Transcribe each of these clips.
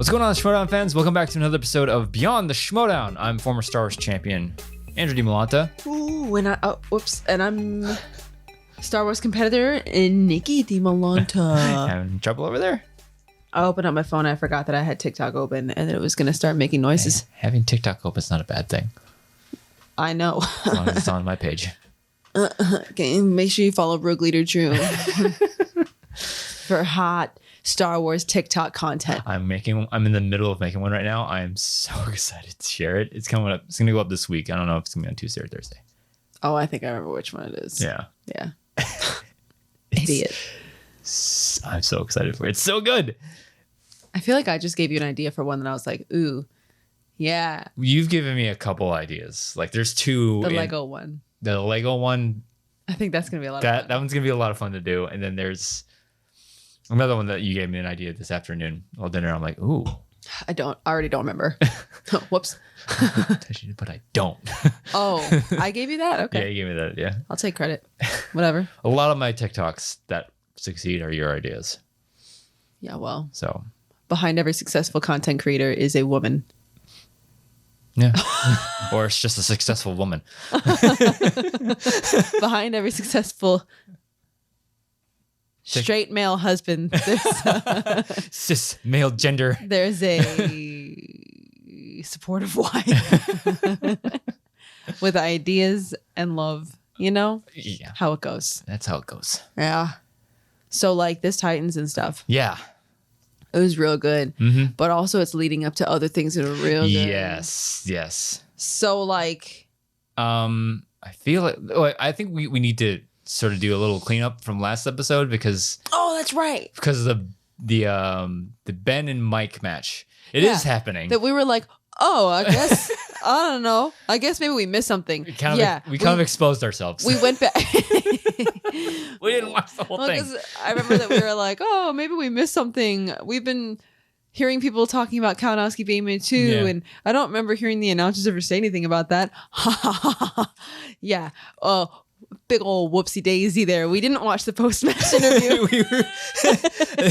What's going on, Schmoedown fans? Welcome back to another episode of Beyond the Schmoedown. I'm former Star Wars champion Andrew DiMolanta. Ooh, and I'm Star Wars competitor Nikki DiMolanta. Having trouble over there? I opened up my phone. I forgot that I had TikTok open and that it was going to start making noises. Hey, having TikTok open is not a bad thing. I know. As long as it's on my page. Okay, make sure you follow Rogue Leader Drew for hot Star Wars TikTok content. I'm in the middle of making one right now. I am so excited to share it. It's coming up. It's going to go up this week. I don't know if it's going to be on Tuesday or Thursday. Oh, I think I remember which one it is. Yeah. Idiot. I'm so excited for it. It's so good. I feel like I just gave you an idea for one that I was like, ooh, yeah. You've given me a couple ideas. Like there's two. The Lego one. The Lego one. I think that's going to be a lot of fun. That one's going to be a lot of fun to do. And then there's another one that you gave me an idea this afternoon while dinner. I'm like, ooh. I already don't remember. Whoops. But I don't. Oh, I gave you that? Okay. Yeah, you gave me that. Yeah. I'll take credit. Whatever. A lot of my TikToks that succeed are your ideas. Yeah, well. So behind every successful content creator is a woman. Yeah. Or it's just a successful woman. Behind every successful straight male husband, cis male gender. There's a supportive wife with ideas and love. You know? Yeah. How it goes. That's how it goes. Yeah. So like this Titans and stuff. Yeah. It was real good. Mm-hmm. But also it's leading up to other things that are real good. Yes. So like I feel like I think we need to sort of do a little cleanup from last episode because that's right. Because of the Ben and Mike match. It is happening. That we were like, oh, I guess I don't know. I guess maybe we missed something. We kind of exposed ourselves. We went back. We didn't watch the whole thing. I remember that we were like, oh, maybe we missed something. We've been hearing people talking about Kalinowski Bateman too, and I don't remember hearing the announcers ever say anything about that. Yeah. Big old whoopsie daisy there. We didn't watch the post-match interview.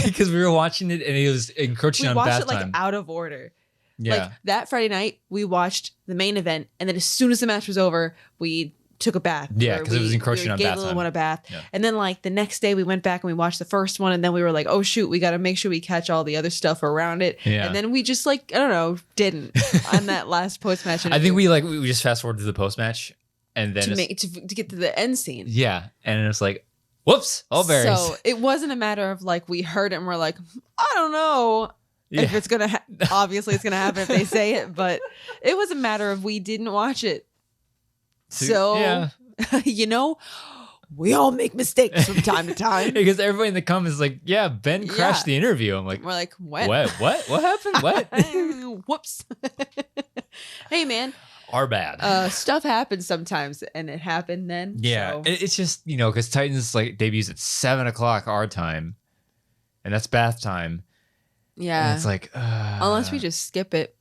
Because we were watching it and it was encroaching on bath time. We watched it like out of order. Yeah. Like that Friday night, we watched the main event, and then as soon as the match was over, we took a bath. Yeah, because it was encroaching on bath time. Gave the little one a bath. Yeah. And then like the next day we went back and we watched the first one, and then we were like, oh shoot, we got to make sure we catch all the other stuff around it. Yeah. And then we just like, I don't know, didn't on that last post-match interview. I think we just fast forwarded to the post-match and then to get to the end scene. Yeah. And it was like, whoops, all berries. So it wasn't a matter of like we heard it and we're like, I don't know. Yeah. If it's going to obviously it's going to happen if they say it, but it was a matter of we didn't watch it. So, yeah. You know, we all make mistakes from time to time. Because everybody in the comments is like, yeah, Ben crashed the interview. I'm like, we're like, what? What happened? What? Whoops. Hey, man. Our bad. Stuff happens sometimes, and it happened then. Yeah. So. It's just, because Titans like debuts at 7:00 our time, and that's bath time. Yeah. And it's like, unless we just skip it,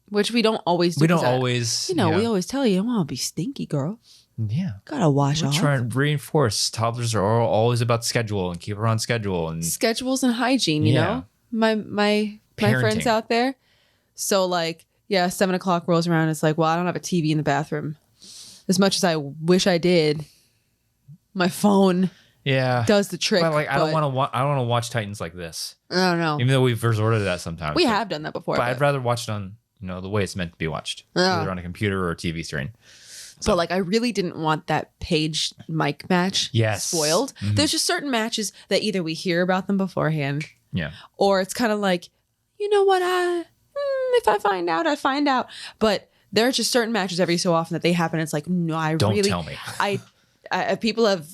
which we don't always do. We don't always. We always tell you, I want to be stinky, girl. Yeah. Gotta wash off. We're trying to reinforce. Toddlers are always about schedule and keep her on schedule. And schedules and hygiene, you know? My friends out there. So like, 7:00 rolls around. It's like, well, I don't have a TV in the bathroom. As much as I wish I did, my phone does the trick. But like, I don't want to watch Titans like this. I don't know. Even though we've resorted to that sometimes. We have done that before. But I'd rather watch it on, the way it's meant to be watched. Either on a computer or a TV screen. So. But like, I really didn't want that Paige Mike match spoiled. Mm-hmm. There's just certain matches that either we hear about them beforehand. Yeah. Or it's kind of like, you know what? If I find out, I find out. But there are just certain matches every so often that they happen. It's like, no, don't tell me. I people have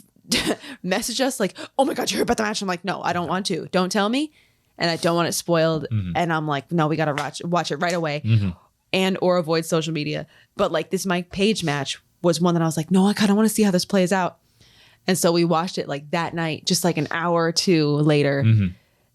messaged us like, oh my God, you heard about the match? I'm like, no, I don't want to. Don't tell me. And I don't want it spoiled. Mm-hmm. And I'm like, no, we got to watch it right away. Mm-hmm. And or avoid social media. But like this Mike Page match was one that I was like, no, I kind of want to see how this plays out. And so we watched it like that night, just like an hour or two later. Mm-hmm.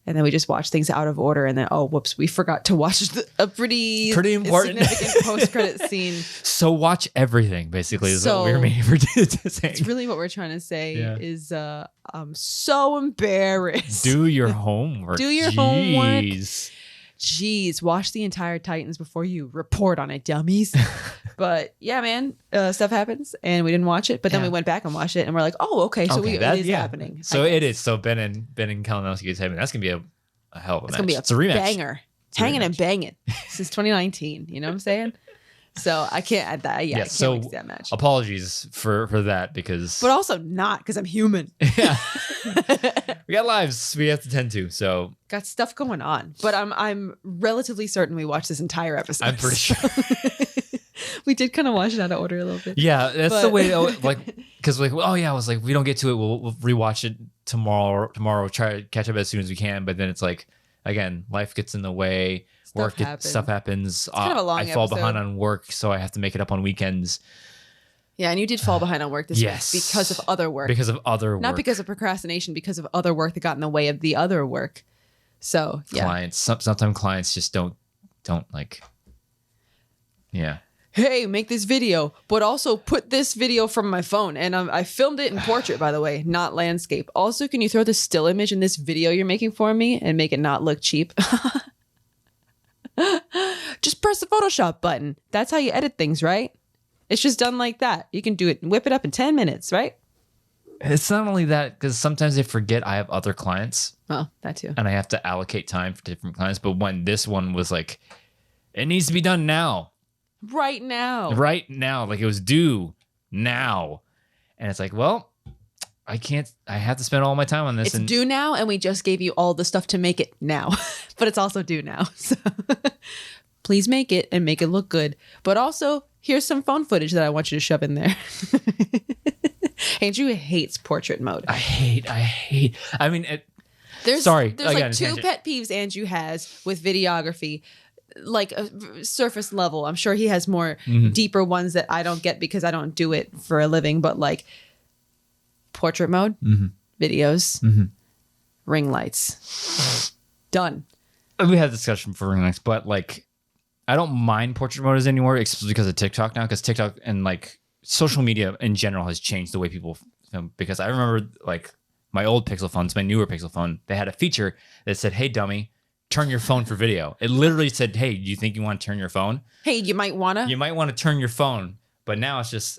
And then we just watched things out of order. And then, whoops, we forgot to watch a pretty important significant post-credit scene. So watch everything, basically, is what we're meaning for to say. It's really what we're trying to say is I'm so embarrassed. Do your homework. Do your homework. geez, watch the entire Titans before you report on it, dummies. But yeah, man, stuff happens and we didn't watch it. But then we went back and watched it and we're like, oh, okay. So it is happening. So it is. So Ben and Kalinowski is happening. That's going to be a hell of a match. It's going to be a rematch. Banger. Hanging and banging since 2019. You know what I'm saying? So I can't add that. Yeah, I can't wait to see that match. Apologies for that because... But also not because I'm human. Yeah. We got lives we have to tend to, so... Got stuff going on. But I'm relatively certain we watched this entire episode. I'm pretty sure. We did kind of watch it out of order a little bit. Yeah, that's the way... Because I was like, we don't get to it. We'll rewatch it tomorrow. Try to catch up as soon as we can. But then it's like, again, life gets in the way. Stuff happens. Kind of a long I fall episode. behind on work, so I have to make it up on weekends. Yeah, and you did fall behind on work this week because of other work. Because of other work. Not because of procrastination, because of other work that got in the way of the other work. So, yeah. Clients. Sometimes clients just don't like... Yeah. Hey, make this video, but also put this video from my phone. And I filmed it in portrait, by the way, not landscape. Also, can you throw the still image in this video you're making for me and make it not look cheap? Just press the Photoshop button. That's how you edit things, right? It's just done like that. You can do it and whip it up in 10 minutes, right? It's not only that, because sometimes they forget I have other clients. Oh, that too. And I have to allocate time for different clients. But when this one was like, it needs to be done now. Right now. Right now. Like it was due now. And it's like, well, I can't, I have to spend all my time on this. It's due now, and we just gave you all the stuff to make it now. But it's also due now. So please make it and make it look good. But also, here's some phone footage that I want you to shove in there. Andrew hates portrait mode. I hate. I mean, there's sorry. There's like two pet peeves Andrew has with videography. Like a surface level. I'm sure he has more deeper ones that I don't get because I don't do it for a living. But like portrait mode, videos, ring lights. Done. We had a discussion for ring lights, but like I don't mind portrait mode anymore, especially because of TikTok now. Because TikTok and like social media in general has changed the way people film. Because I remember like my old Pixel phones, my newer Pixel phone, they had a feature that said, "Hey, dummy, turn your phone for video." It literally said, "Hey, do you think you want to turn your phone? Hey, you might want to turn your phone." But now it's just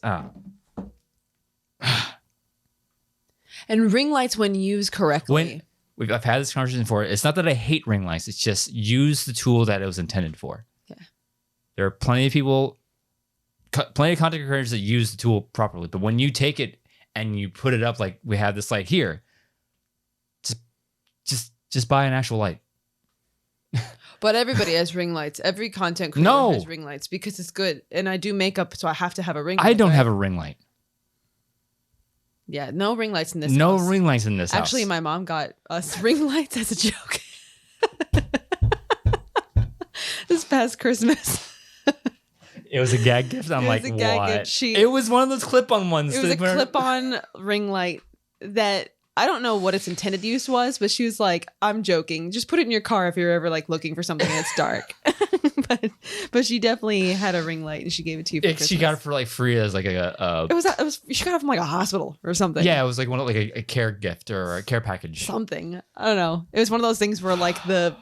and ring lights when used correctly. I've had this conversation before. It's not that I hate ring lights. It's just use the tool that it was intended for. Yeah. There are plenty of people, plenty of content creators that use the tool properly. But when you take it and you put it up like we have this light here, just buy an actual light. But everybody has ring lights. Every content creator has ring lights because it's good. And I do makeup, so I have to have a ring light. I don't have a ring light. Yeah, no ring lights in this No house. ring lights in this house. Actually, my mom got us ring lights as a joke. This past Christmas. It was a gag gift? I'm like, what? It was one of those clip-on ones. It was a clip-on ring light that I don't know what its intended use was, but she was like, I'm joking. Just put it in your car if you're ever like looking for something that's dark. but she definitely had a ring light and she gave it to you for Christmas. She got it for like free as like it was she got it from like a hospital or something. Yeah, it was like one of like a care gift or a care package. Something. I don't know. It was one of those things where like the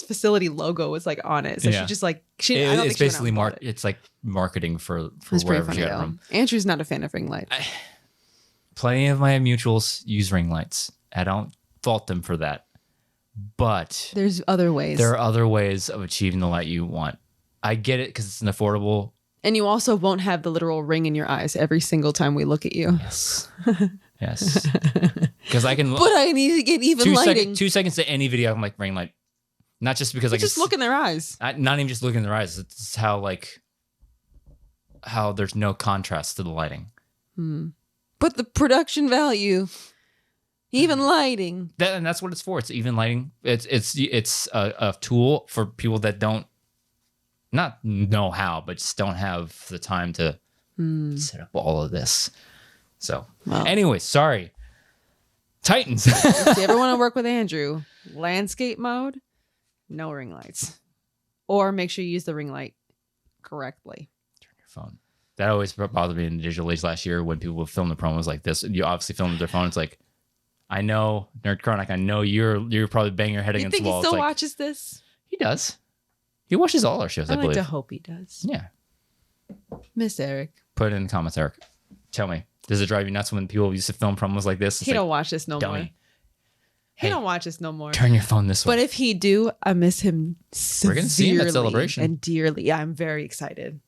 facility logo was like on it. So she just like I don't it's basically it's like marketing for wherever she got it from. Andrew's not a fan of ring lights. Plenty of my mutuals use ring lights. I don't fault them for that. But there's other ways. There are other ways of achieving the light you want. I get it because it's an affordable. And you also won't have the literal ring in your eyes every single time we look at you. Yes. Yes. Because I can. But I need to get even lighting. 2 seconds to any video, I'm like ring light. Not just because I can just look in their eyes. Not even just look in their eyes. It's how there's no contrast to the lighting. But the production value, even lighting. And that's what it's for. It's even lighting. It's a tool for people that don't not know how, but just don't have the time to set up all of this. So, anyway, sorry. Titans. If you ever want to work with Andrew, landscape mode, no ring lights. Or make sure you use the ring light correctly. Turn your phone. That always bothered me in the digital age last year when people would film the promos like this. You obviously film with their phone. It's like, I know, Nerd Chronic, I know you're probably banging your head against the wall. You think he still watches this? He does. He watches all our shows, I like believe. to hope he does. Yeah. Miss Eric. Put it in the comments, Eric. Tell me, does it drive you nuts when people used to film promos like this? He don't watch this no dummy. more. Hey, He don't watch this no more. Turn your phone this way. But if he do, I miss him We're gonna see him at severely Celebration. and dearly. Yeah, I'm very excited.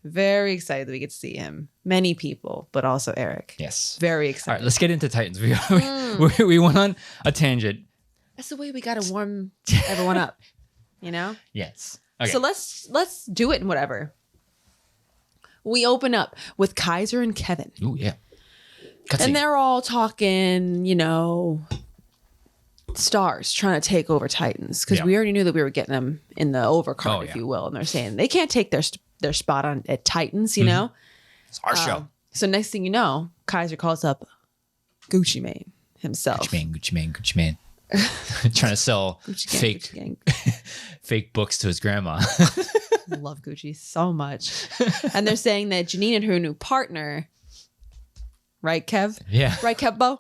Very excited that we get to see him. Many people, but also Eric. Yes. Very All excited. right, let's get into Titans. We went on a tangent. That's the way we gotta warm everyone up. You know? Yes. Okay. So let's do it and whatever. We open up with Kaiser and Kevin. Ooh, yeah. And they're all talking, stars trying to take over Titans. Because we already knew that we were getting them in the overcard, if you will. And they're saying they can't take their spot at Titans, you know? It's our show. So next thing you know, Kaiser calls up Gucci Mane himself. Gucci Mane. Trying to sell Gucci gang. fake books to his grandma. Love Gucci so much. And they're saying that Janine and her new partner, right, Kev? Yeah. Right, Kev Bo?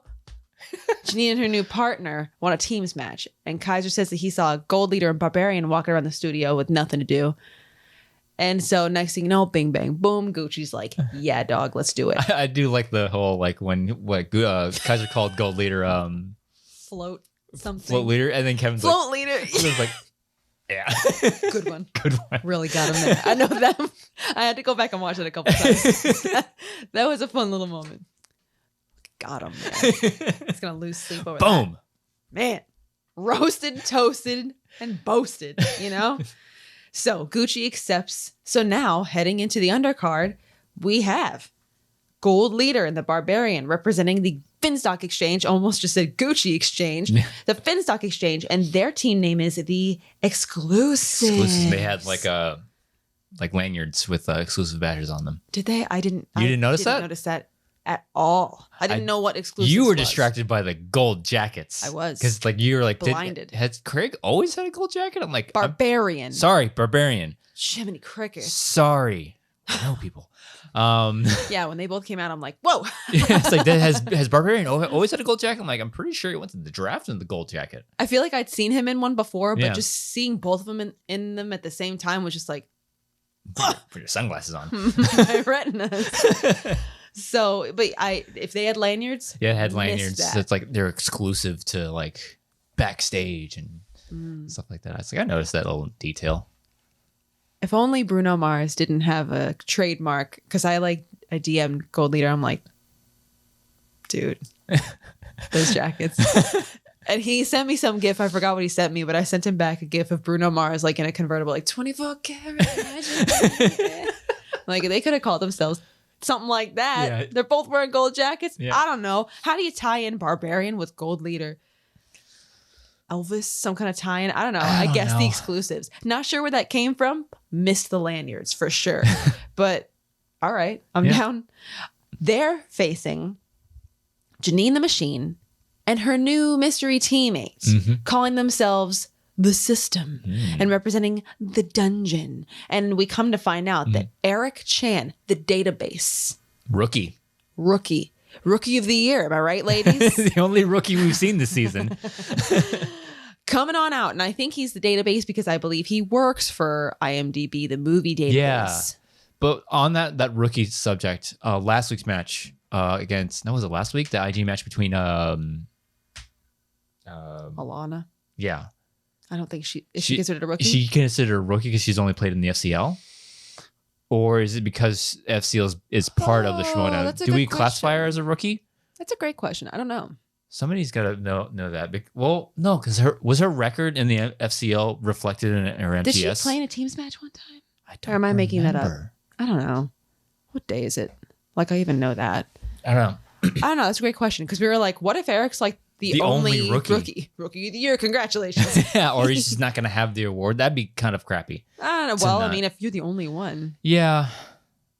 Janine and her new partner want a teams match. And Kaiser says that he saw a Gold Leader and Barbarian walking around the studio with nothing to do. And so next thing you know, bing, bang, boom, Gucci's like, yeah, dog, let's do it. I do like the whole, Kaiser called Gold Leader, Float something. Float Leader. And then Kevin's Float Leader. Kevin's like, yeah. Good one. Good one. Really got him there. I know them. I had to go back and watch it a couple times. That was a fun little moment. Got him there. He's going to lose sleep over that. Boom. Man, roasted, toasted, and boasted, So Gucci accepts. So now heading into the undercard, we have Gold Leader and the Barbarian representing the Finstock Exchange. Almost just said Gucci Exchange. The Finstock Exchange, and their team name is the Exclusives. They had like lanyards with exclusive badges on them. Did they? I didn't. You didn't notice that? I didn't notice that at all. I didn't know what exclusive. You were was. distracted by the gold jackets. I was. Because you were like blinded. Has Craig always had a gold jacket? I'm like Barbarian. Sorry, Barbarian. Jiminy Crickets. Sorry. I know people. Yeah, when they both came out, I'm like, whoa. It's like has Barbarian always had a gold jacket? I'm like, I'm pretty sure he went to the draft in the gold jacket. I feel like I'd seen him in one before, but Yeah. just seeing both of them in them at the same time was just like, Put your sunglasses on. my retinas. So, but if they had lanyards, Yeah, it had missed lanyards. that. So it's like they're exclusive to like backstage and stuff like that. I was like, I noticed that little detail. If only Bruno Mars didn't have a trademark, because I DM'd Gold Leader. I'm like, dude, those jackets. And he sent me some gif. I forgot what he sent me, but I sent him back a gif of Bruno Mars like in a convertible, like 24 karat magic. Like they could have called themselves something like that. Yeah. They're both wearing gold jackets. Yeah. I don't know. How do you tie in Barbarian with Gold Leader? Elvis, some kind of tie-in. I don't know. I guess the exclusives. Not sure where that came from. Missed the lanyards for sure. But all right, I'm down. They're facing Janine the Machine and her new mystery teammates, calling themselves the System and representing the Dungeon. And we come to find out that Eric Chan, the database Rookie of the year. Am I right, ladies? The only rookie we've seen this season. Coming on out. And I think he's the database because I believe he works for IMDb, the movie database. Yeah. But on that rookie subject, last week's match against, was it last week? The IG match between Alana. Yeah. I don't think she considered a rookie. Is she considered a rookie because she's only played in the FCL? Or is it because FCL is part of the Schmoedown? That's a Do good we classify her question. as a rookie? That's a great question. I don't know. Somebody's got to know that. Well, no, because her record in the FCL reflected in her MTS. Did she play in a teams match one time? Or am I making that up? remember. I don't know. What day is it? Like I even know that. I don't know. I don't know. That's a great question because we were like, what if Eric's like the only rookie of the year? Congratulations. Yeah, or he's just not going to have the award. That'd be kind of crappy. I don't know. Well, I mean, if you're the only one, Yeah.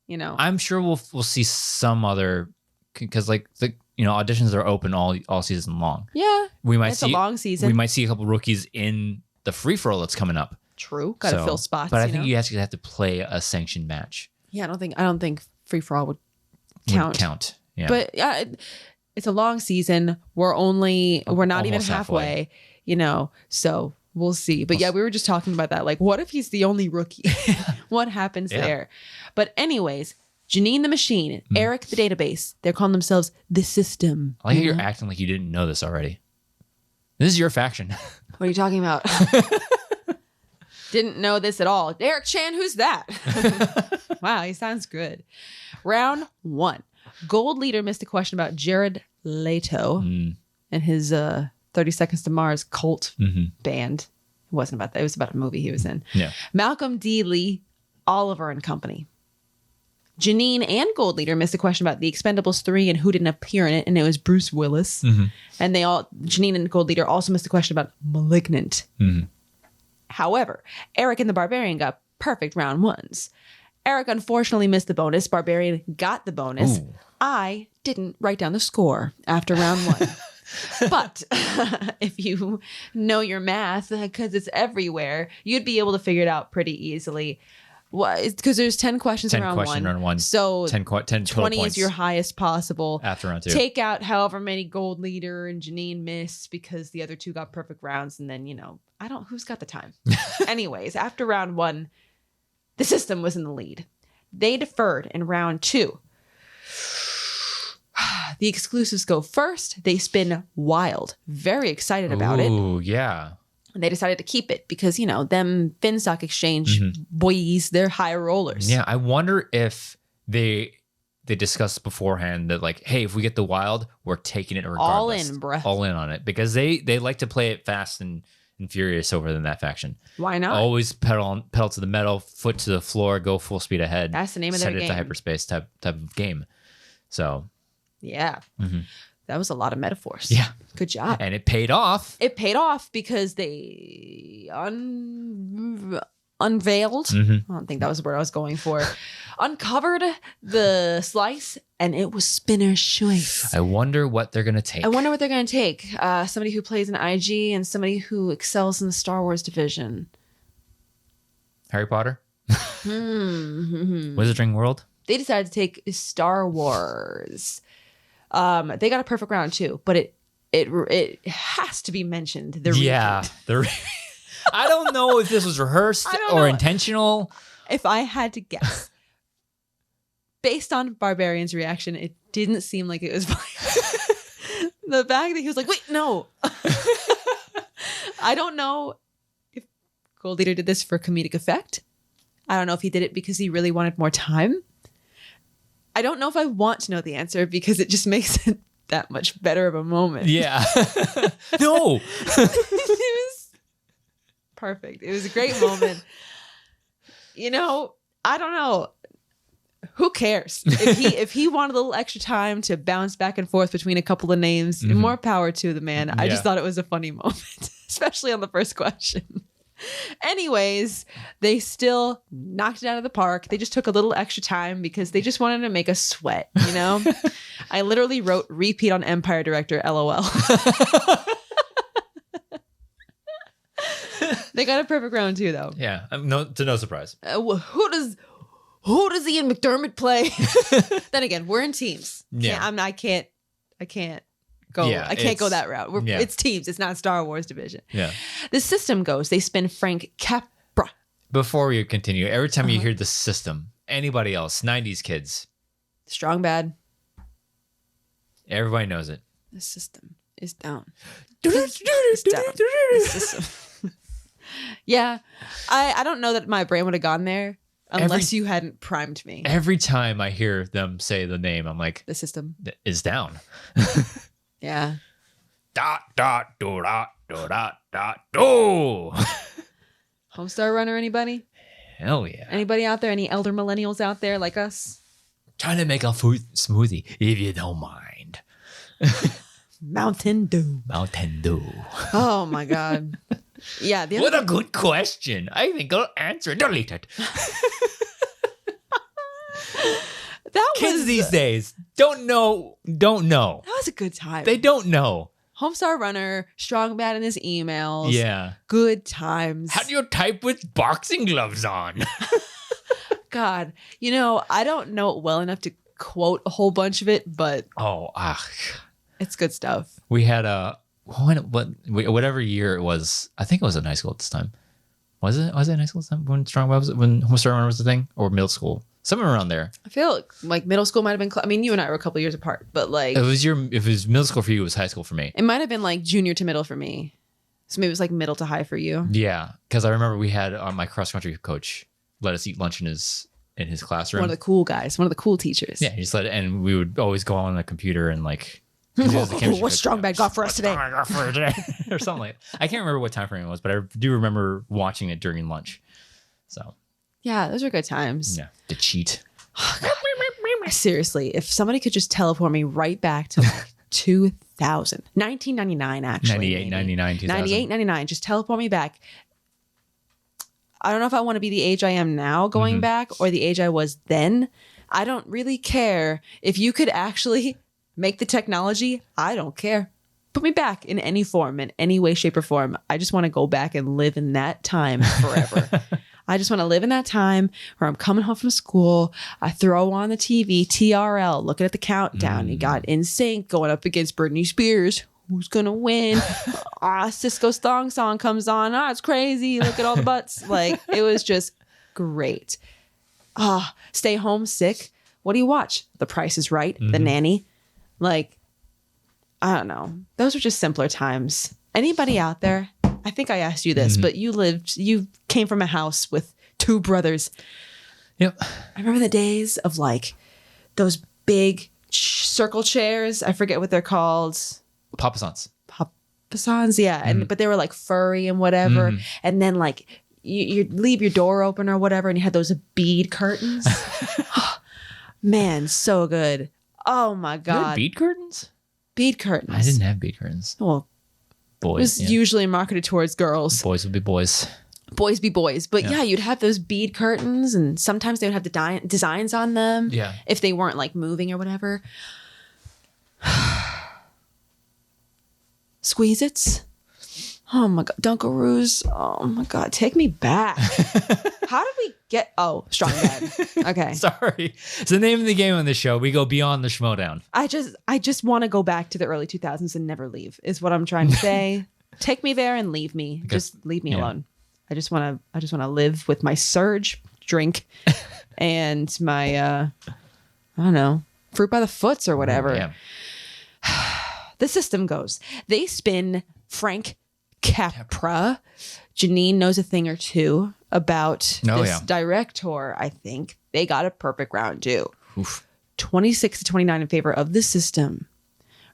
I'm sure we'll see some other, because auditions are open all season long. Yeah. We might It's a long season. We might see a couple rookies in the free for all that's coming up. True. Got to fill spots. But I think you actually have to play a sanctioned match. Yeah, I don't think free for all would count. Yeah. But yeah, it's a long season. We're not even Almost halfway. So We'll see. But yeah, we were just talking about that. Like, what if he's the only rookie? What happens there? But anyways, Janine the machine, Eric the database. They're calling themselves the system. I like how you're acting like you didn't know this already. This is your faction. What are you talking about? Didn't know this at all. Eric Chan, who's that? Wow, he sounds good. Round 1. Gold leader missed a question about Jared Leto and his 30 Seconds to Mars cult band. It wasn't about that. It was about a movie he was in. Yeah. Malcolm D. Lee, Oliver and Company. Janine and Gold Leader missed a question about The Expendables 3 and who didn't appear in it, and it was Bruce Willis. And Janine and Gold Leader also missed a question about Malignant. However, Eric and the Barbarian got perfect round 1s. Eric unfortunately missed the bonus. Barbarian got the bonus. Ooh. I didn't write down the score after round 1. But if you know your math, because it's everywhere, you'd be able to figure it out pretty easily. Because there's 10 questions in round 1. So 10 total 20 points is your highest possible. after round 2. Take out however many Gold Leader and Janine missed because the other 2 got perfect rounds. And then, who's got the time? Anyways, after round 1, the system was in the lead. They deferred in round 2. The exclusives go first. They spin wild. Very excited about it. Ooh, yeah. And they decided to keep it because, them FinStock Exchange boys, they're high rollers. Yeah, I wonder if they discussed beforehand that like, hey, if we get the wild, we're taking it regardless. All in, bruh. All in on it. Because they like to play it fast and furious over than that faction. Why not? Always pedal to the metal, foot to the floor, go full speed ahead. That's the name of their game. Set it to hyperspace type of game. So yeah. That was a lot of metaphors. Yeah. Good job. And it paid off. It paid off because they unveiled. I don't think that was the word I was going for. Uncovered the slice, and it was Spinner's choice. I wonder what they're going to take. Somebody who plays in IG and somebody who excels in the Star Wars division. Harry Potter? Wizarding World? They decided to take Star Wars. They got a perfect round too, but it has to be mentioned. I don't know if this was rehearsed or intentional. If I had to guess, based on Barbarian's reaction, it didn't seem like it was fine. The fact that he was like, "Wait, no." I don't know if Gold Leader did this for comedic effect. I don't know if he did it because he really wanted more time. I don't know if I want to know the answer because it just makes it that much better of a moment. Yeah. No. It was perfect. It was a great moment. I don't know. Who cares? If he wanted a little extra time to bounce back and forth between a couple of names, more power to the man. I just thought it was a funny moment, especially on the first question. Anyways, they still knocked it out of the park. They just took a little extra time because they just wanted to make us sweat, I literally wrote repeat on Empire Director, LOL. They got a perfect round too, though. Yeah, no surprise. Who does Ian McDermott play? Then again, we're in teams. Yeah, I can't go. I can't go that route. It's teams. It's not Star Wars division. Yeah. The system goes. They spin Frank Capra. Before we continue, every time you hear the system, anybody else, 90s kids. Strong bad. Everybody knows it. The system is down. It's down. The system. Yeah. I don't know that my brain would have gone there unless you hadn't primed me. Every time I hear them say the name, I'm like, the system is down. Yeah. Dot, dot, do, dot, do, dot, dot, do. Homestar Runner, anybody? Hell yeah. Anybody out there? Any elder millennials out there like us? Trying to make a fruit smoothie, if you don't mind. Mountain Dew. Mountain Dew. Oh my God. Yeah. What a good question. I think I'll answer it. Delete it. Kids these days don't know. That was a good time. They don't know. Homestar Runner, strong bad in his emails. Yeah. Good times. How do you type with boxing gloves on? God, I don't know it well enough to quote a whole bunch of it, but Oh, it's good stuff. We had a whatever year it was. I think it was in high school at this time. Was it in high school at this time when Strong was it? When Homestar Runner was the thing, or middle school? Somewhere around there. I feel like middle school might have been. I mean, you and I were a couple years apart, but like if it was middle school for you, it was high school for me. It might have been like junior to middle for me. So maybe it was like middle to high for you. Yeah, because I remember we had my cross country coach let us eat lunch in his classroom. One of the cool guys, one of the cool teachers. Yeah, he just and we would always go on the computer and like. What's Strong Bad got for us today? Or something like that. I can't remember what time frame it was, but I do remember watching it during lunch. So yeah, those are good times. Yeah, to cheat. Seriously, if somebody could just teleport me right back to like 2000, 1999, actually. 98, 99, 2000. 98, 99. Just teleport me back. I don't know if I want to be the age I am now going back or the age I was then. I don't really care. If you could actually make the technology, I don't care. Put me back in any form, in any way, shape, or form. I just want to go back and live in that time forever. I just want to live in that time where I'm coming home from school. I throw on the TV, TRL, looking at the countdown. You got NSYNC going up against Britney Spears. Who's going to win? Cisco's thong song comes on. It's crazy. Look at all the butts. Like, it was just great. Stay home sick. What do you watch? The Price is Right. The Nanny. Like, I don't know. Those were just simpler times. Anybody out there? I think I asked you this, but you came from a house with two brothers. Yep. I remember the days of like those big circle chairs. I forget what they're called. Papassans, yeah. But they were like furry and whatever. And then like you'd leave your door open or whatever, and you had those bead curtains. Man, so good. Oh my God. You had bead curtains? Bead curtains. I didn't have bead curtains. Well, boys. It was usually marketed towards girls. Boys would be boys. Boys be boys. But yeah, you'd have those bead curtains, and sometimes they would have the designs on them. Yeah. If they weren't like moving or whatever. Squeeze-Its. Oh my God. Dunkaroos. Oh my God. Take me back. How did we get... Oh, Strong Bad. Okay. Sorry. It's the name of the game on this show. We go beyond the Schmoedown. I just want to go back to the early 2000s and never leave, is what I'm trying to say. Take me there and leave me. Just leave me alone. I just want to live with my Surge drink and my, I don't know, fruit by the foots or whatever. Yeah. The system goes. They spin Frank Capra. Janine knows a thing or two about this director, I think. They got a perfect round two. Oof. 26 to 29 in favor of the system.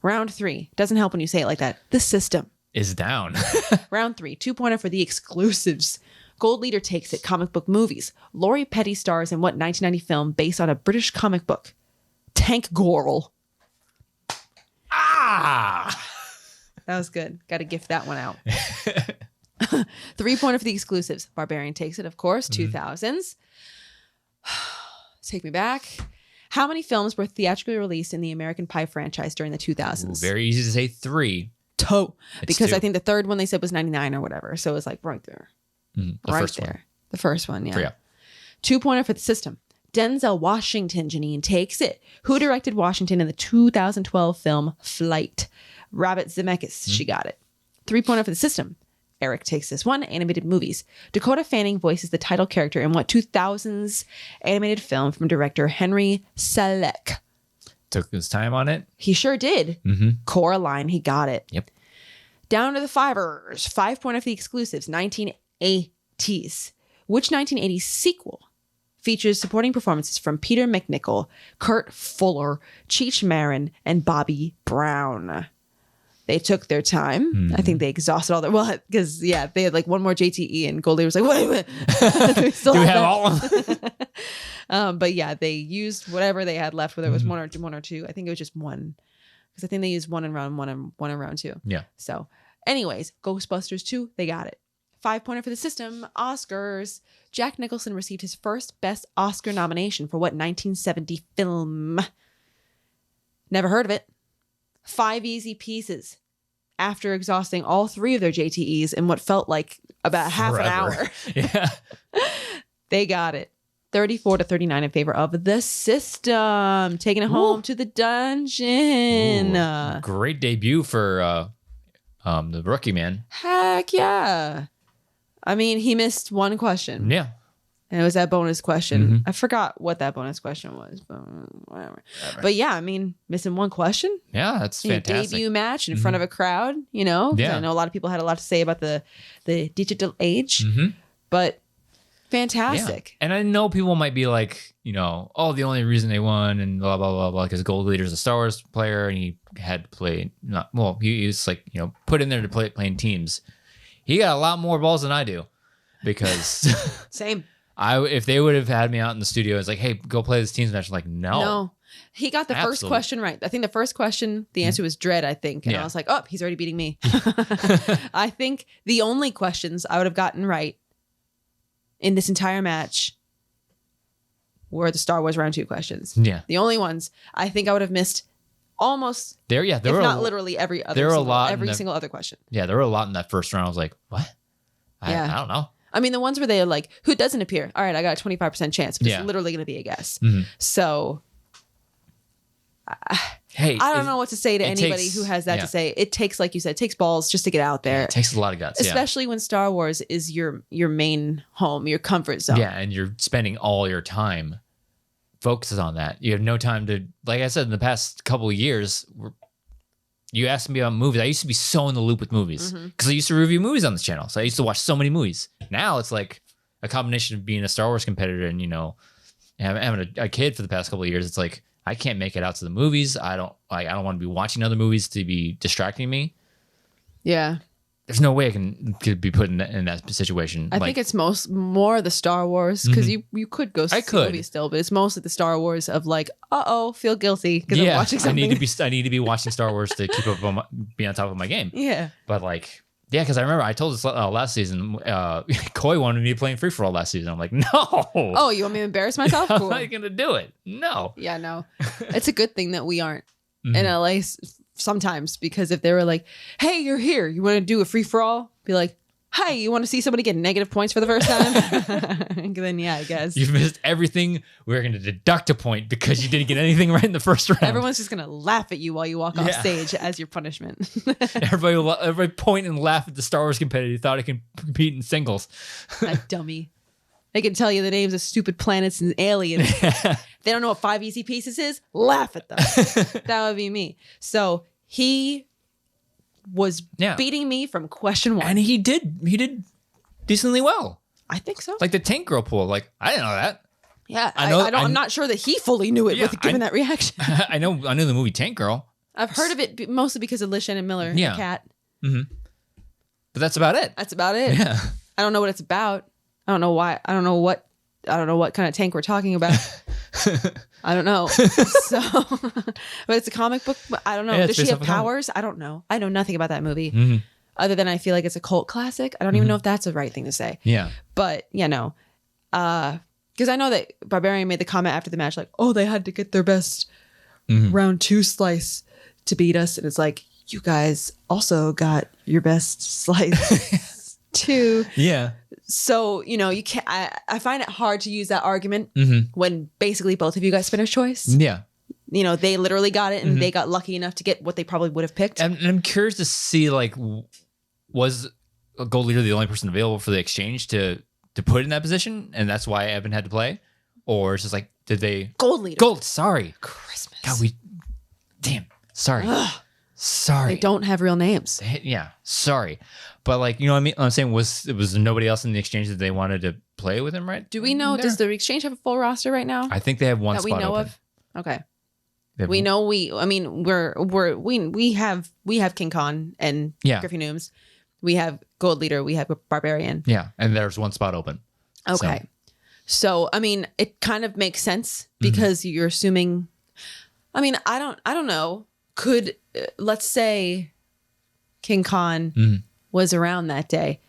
Round 3. Doesn't help when you say it like that. The system is down. Round 3. 2-pointer for the exclusives. Gold leader takes it. Comic book movies. Laurie Petty stars in what 1990 film based on a British comic book? Tank Gorl. That was good. Got to gift that one out. 3-pointer for the exclusives. Barbarian takes it, of course. 2000s. Take me back. How many films were theatrically released in the American Pie franchise during the 2000s? Ooh, very easy to say 3. Because 2. I think the third one they said was 99 or whatever. So it was like right there. The first one, yeah. 2-pointer for the system. Denzel Washington, Janine takes it. Who directed Washington in the 2012 film Flight? Robert Zemeckis. She got it. 3-pointer for the system. Eric takes this one. Animated movies. Dakota Fanning voices the title character in what 2000s animated film from director Henry Selick? Took his time on it. He sure did. Coraline, he got it. Yep. Down to the fivers. 5-pointer for the exclusives. 1980s. Which 1980s sequel features supporting performances from Peter McNichol, Kurt Fuller, Cheech Marin, and Bobby Brown? They took their time. I think they exhausted all their... Well, because, they had like one more JTE, and Goldie was like, wait. Do we have all of them? But yeah, they used whatever they had left, whether it was one or two. I think it was just one. Because I think they used one in round one and one in round 2. Yeah. So anyways, Ghostbusters 2, they got it. 5-pointer for the system. Oscars. Jack Nicholson received his first Best Oscar nomination for what 1970 film? Never heard of it. 5 Easy Pieces. After exhausting all 3 of their JTEs in what felt like about half an hour. Yeah. They got it. 34 to 39 in favor of the system. Taking it home to the dungeon. Great debut for the rookie man. Heck yeah. I mean, he missed one question. Yeah. And it was that bonus question. I forgot what that bonus question was, but whatever. But yeah, I mean, missing one question. Yeah, that's fantastic. Debut match in front of a crowd, you know? Yeah. I know a lot of people had a lot to say about the digital age, but fantastic. Yeah. And I know people might be like, you know, oh, the only reason they won and blah, blah, blah, blah, because Gold Leader's a Star Wars player and he had to play, he was like, you know, put in there to play playing teams. He got a lot more balls than I do because Same. If they would have had me out in the studio, it's like, hey, go play this teams match. I'm like, no. He got the first question right. I think the first question, the answer was Dread, I think. And I was like, oh, he's already beating me. I think the only questions I would have gotten right in this entire match were the Star Wars round 2 questions. Yeah. The only ones I think I would have missed almost, there if were not literally every single other question. Yeah, there were a lot in that first round. I was like, what? I don't know. I mean, the ones where they're like, who doesn't appear? All right, I got a 25% chance, but it's literally going to be a guess. So, hey, I don't know what to say to anybody who has that to say. It takes, like you said, it takes balls just to get out there. It takes a lot of guts, especially when Star Wars is your main home, your comfort zone. Yeah, and you're spending all your time focuses on that. You have no time to, like I said, in the past couple of years, you asked me about movies. I used to be so in the loop with movies because I used to review movies on this channel. So I used to watch so many movies. Now it's like a combination of being a Star Wars competitor and, you know, having a kid for the past couple of years. It's like, I can't make it out to the movies. I don't want to be watching other movies to be distracting me. Yeah. There's no way I could be put in that situation. I think it's more the Star Wars because you could go see the movie still, but it's mostly the Star Wars of like, feel guilty because I'm watching something. I need to be watching Star Wars to keep up be on top of my game. Yeah, but like, because I remember I told this last season. Koi wanted me playing free for all last season. I'm like, no. Oh, you want me to embarrass myself? Cool. I'm not gonna do it. No. Yeah, no. It's a good thing that we aren't in LA. Sometimes, because if they were like, hey, you're here, you want to do a free-for-all? Be like, hey, you want to see somebody get negative points for the first time? Then yeah, I guess. You've missed everything. We're going to deduct a point because you didn't get anything right in the first round. Everyone's just going to laugh at you while you walk off stage as your punishment. Everybody point and laugh at the Star Wars competitor who thought it can compete in singles. That dummy. They can tell you the names of stupid planets and aliens. They don't know what 5 easy pieces is. Laugh at them. That would be me. So he was beating me from question 1. And he did decently well. I think so. Like the tank girl pool. Like, I didn't know that. Yeah, I'm not sure that he fully knew it with given that reaction. I know the movie Tank Girl. I've heard of it mostly because of Liz Shannon Miller, the cat. But that's about it. That's about it. Yeah. I don't know what it's about. I don't know why. I don't know what kind of tank we're talking about. I don't know. So, but it's a comic book. I don't know. Does she have powers? I don't know. I know nothing about that movie. Other than I feel like it's a cult classic. I don't even know if that's the right thing to say. Yeah. But, because I know that Barbarian made the comment after the match, like, oh, they had to get their best round 2 slice to beat us. And it's like, you guys also got your best slice too. Yeah. So, you can't, I find it hard to use that argument when basically both of you got spinner's choice. Yeah. They literally got it and they got lucky enough to get what they probably would have picked. And I'm curious to see, like, was a Gold Leader the only person available for the exchange to put in that position? And that's why Evan had to play? Or it's just like, did they... Gold Leader. Sorry. Christmas. God, damn. Sorry. Sorry. They don't have real names. Yeah. Sorry. But like, you know what I mean? I'm saying was nobody else in the exchange that they wanted to play with him, right? Do we know, does the exchange have a full roster right now? I think they have one that spot we know open. of. Okay. We know we have King Khan and Griffey Nooms. We have Gold Leader. We have Barbarian. Yeah. And there's one spot open. Okay. So I mean, it kind of makes sense because you're assuming, I mean, I don't know. Could, let's say King Khan was around that day.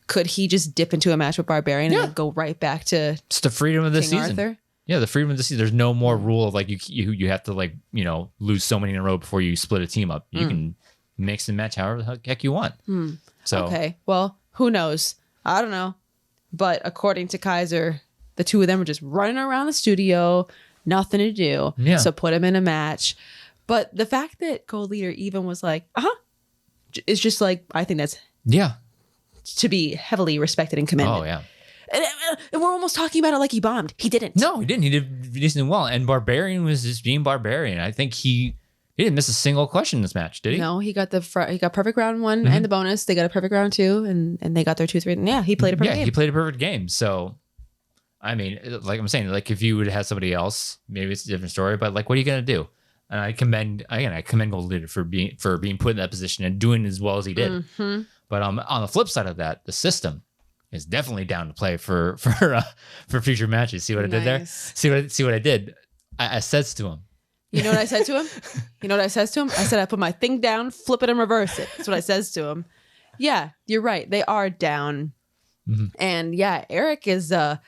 Could he just dip into a match with Barbarian and then go right back to it's the freedom of this King season? Arthur? Yeah, the freedom of the season. There's no more rule of like you have to like, lose so many in a row before you split a team up. You can mix and match however the heck you want. So okay, well, who knows? I don't know. But according to Kaiser, the two of them were just running around the studio, nothing to do. Yeah. So put him in a match. But the fact that Gold Leader even was like, is just like, I think that's to be heavily respected and commended. Oh yeah. And we're almost talking about it like he bombed. He didn't. No, he didn't. He did decently well. And Barbarian was just being Barbarian. I think he didn't miss a single question in this match, did he? No, he got he got perfect round 1 and the bonus. They got a perfect round 2, and they got their 2-3. And yeah, he played a perfect game. He played a perfect game. So, I mean, like I'm saying, like if you would have somebody else, maybe it's a different story. But like, what are you gonna do? And I commend Golden Leader for being put in that position and doing as well as he did. Mm-hmm. But on the flip side of that, the system is definitely down to play for future matches. See what I did there? See what I did? I says to him. You know what I said to him? I said I put my thing down, flip it and reverse it. That's what I says to him. Yeah, you're right. They are down. Mm-hmm. And yeah, Eric is I've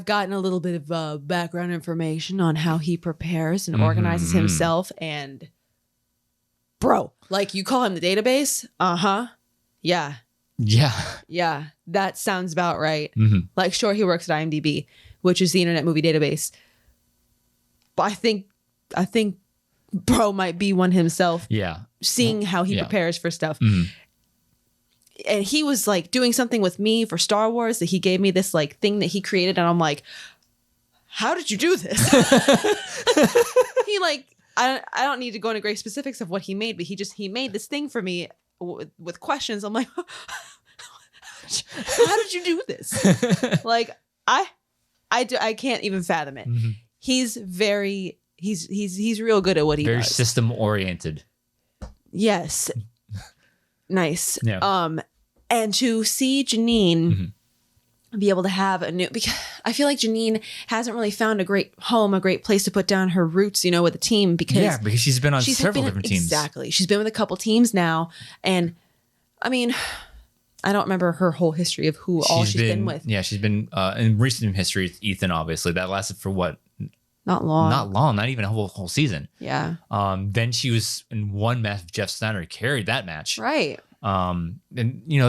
gotten a little bit of background information on how he prepares and organizes himself. And bro, like you call him the database? Yeah. Yeah. That sounds about right. Mm-hmm. Like, sure, he works at IMDb, which is the Internet Movie Database. But I think bro might be one himself. Yeah. Seeing how he prepares for stuff. Mm-hmm. And he was like doing something with me for Star Wars that he gave me this like thing that he created. And I'm like, how did you do this? He like, I don't need to go into great specifics of what he made, but he made this thing for me with questions. I'm like, how did you do this? Like, I can't even fathom it. Mm-hmm. He's real good at what he does. Very system oriented. Yes. Nice. Yeah. And to see Janine be able to have a new, because I feel like Janine hasn't really found a great home, a great place to put down her roots, with a team, because she's been on several different teams. Exactly. She's been with a couple teams now. And I mean, I don't remember her whole history of who she's been with. Yeah. She's been in recent history, Ethan, obviously. That lasted for what? Not long. Not even a whole season. Yeah. Then she was in one match with Jeff Snyder, carried that match. Right. And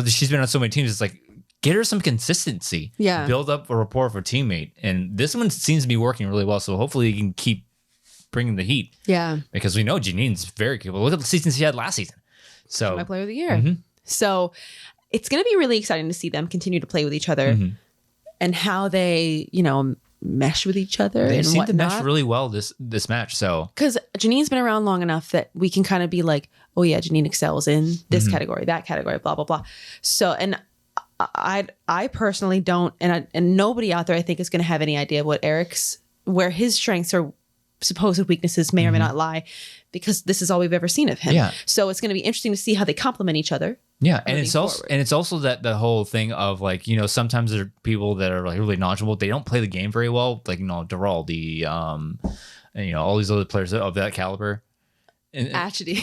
she's been on so many teams. It's like, get her some consistency. Yeah. Build up a rapport for a teammate. And this one seems to be working really well. So hopefully you can keep bringing the heat. Yeah. Because we know Janine's very capable. Look at the seasons she had last season. So my player of the year. Mm-hmm. So it's going to be really exciting to see them continue to play with each other and how they, mesh with each other. They and seem whatnot. to mesh really well this match. So because Janine's been around long enough that we can kind of be like, oh yeah, Janine excels in this category, that category, blah blah blah. So, and I personally don't, and nobody out there I think is going to have any idea where his strengths or supposed weaknesses may or may not lie, because this is all we've ever seen of him. Yeah. So it's going to be interesting to see how they complement each other. Yeah, and it's also that the whole thing of like, sometimes there are people that are like really knowledgeable. They don't play the game very well, like Duraldi, all these other players of that caliber. Ashton.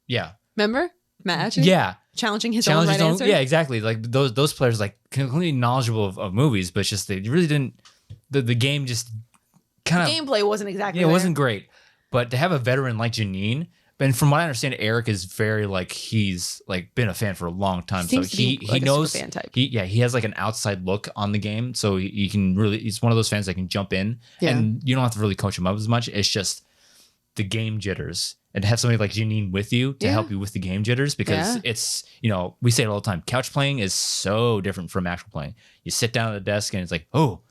Yeah. Remember Matt Ashton? Yeah. Challenging his own right answer. Yeah, exactly. Like those players like completely knowledgeable of movies, but it's just they really didn't. The game just kind of gameplay wasn't exactly. Yeah, it wasn't great. But to have a veteran like Janine. And from what I understand, Eric is very like he's like been a fan for a long time, so he knows. Fan type. He has like an outside look on the game, so he can really. He's one of those fans that can jump in, and you don't have to really coach him up as much. It's just the game jitters, and to have somebody like Janine with you to help you with the game jitters, because it's we say it all the time. Couch playing is so different from actual playing. You sit down at the desk and it's like, oh,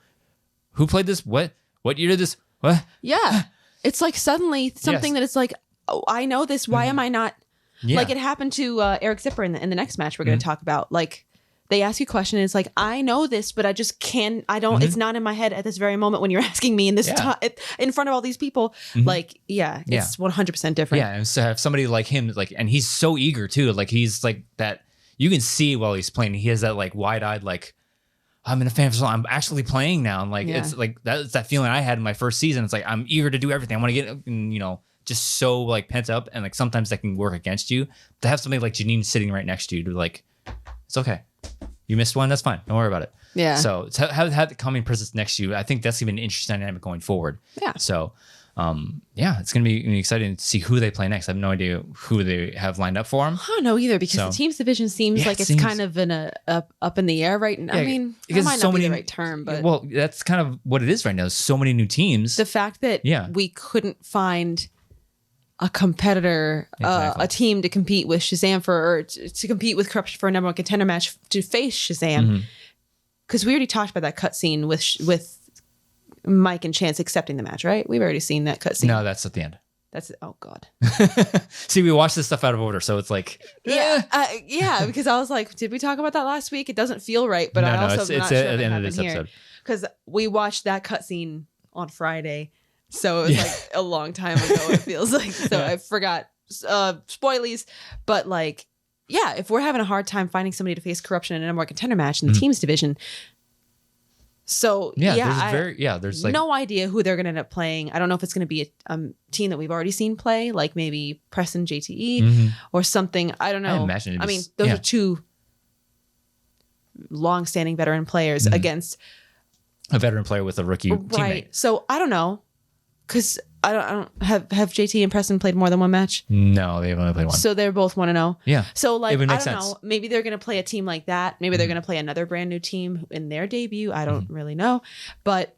who played this? What year did this? What? Yeah, it's like suddenly something that it's like. Oh, I know this. Why am I not? Yeah. Like it happened to Eric Zipper in the next match we're going to talk about. Like they ask you a question and it's like, I know this, but I just can't. I don't. It's not in my head at this very moment when you're asking me in this time in front of all these people. Like, it's 100% different. Yeah, and so have somebody like him, like, and he's so eager too. Like he's like that. You can see while he's playing, he has that like wide-eyed like. I'm in a fan. I'm actually playing now, and like it's like that's that feeling I had in my first season. It's like I'm eager to do everything. I want to get just so like pent up, and like sometimes that can work against you. To have somebody like Janine sitting right next to you to like, it's okay. You missed one, that's fine. Don't worry about it. Yeah. So it's have the calming presence next to you. I think that's even an interesting dynamic going forward. Yeah. So, it's gonna be exciting to see who they play next. I have no idea who they have lined up for them. I don't know either, because the teams division seems like it's kind of up in the air right now. I mean, it might not be the right term, but that's kind of what it is right now. There's so many new teams. The fact that we couldn't find a competitor, Exactly. a team to compete with Shazam or to compete with Corruption for a number one contender match to face Shazam. Because we already talked about that cutscene with Mike and Chance accepting the match, right? We've already seen that cutscene. No, that's at the end. That's oh god. See, we watched this stuff out of order, so it's like yeah, because I was like, did we talk about that last week? It doesn't feel right, but I also it's not sure at the end of this episode because we watched that cutscene on Friday, so it was like a long time ago. It feels like so I forgot spoilies, but like if we're having a hard time finding somebody to face Corruption in a number one contender match in the teams division. So there's like no idea who they're going to end up playing. I don't know if it's going to be a team that we've already seen play, like maybe Preston JTE or something. I don't know. I mean, those are two long-standing veteran players against a veteran player with a rookie teammate. So I don't know, because I don't have JT and Preston played more than one match. No, they've only played one. So they're both 1-0. Yeah. So like I don't sense. know. Maybe they're gonna play a team like that. Maybe they're gonna play another brand new team in their debut. I don't really know, but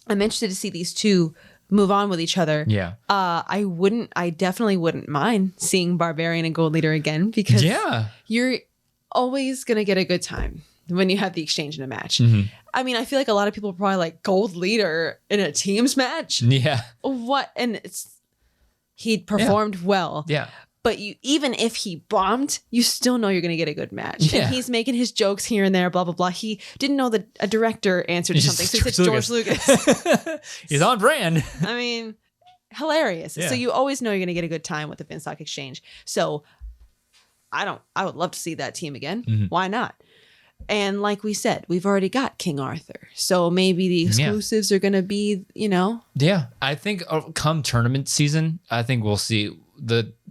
I'm interested to see these two move on with each other. Yeah. I definitely wouldn't mind seeing Barbarian and Gold Leader again, because you're always gonna get a good time when you have the exchange in a match. I mean, I feel like a lot of people are probably like, Gold Leader in a teams match? Yeah. What? And he'd performed well. Yeah. But even if he bombed, you still know you're going to get a good match. Yeah. And he's making his jokes here and there, blah, blah, blah. He didn't know that a director answered to something. So he said George Lucas. He's on brand. I mean, hilarious. Yeah. So you always know you're going to get a good time with the Finstock Exchange. So I would love to see that team again. Why not? And like we said, we've already got King Arthur. So maybe the exclusives are going to be, Yeah. I think come tournament season, I think we'll see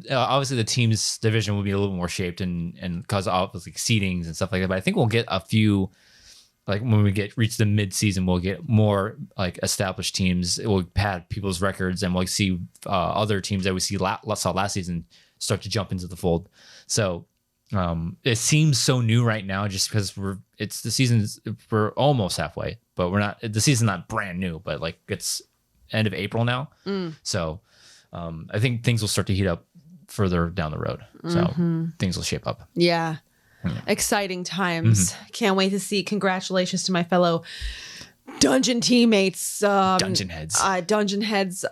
obviously the teams division will be a little more shaped and cause obviously seedings and stuff like that. But I think we'll get a few, like when we reach the mid season, we'll get more like established teams. It will pad people's records, and we'll see other teams that we saw last season start to jump into the fold. So it seems so new right now, just because we're almost halfway, but the season's not brand new, but like it's end of April now. So I think things will start to heat up further down the road. So things will shape up. Yeah. Exciting times. Can't wait to see. Congratulations to my fellow dungeon teammates. Dungeon heads. Dungeon heads.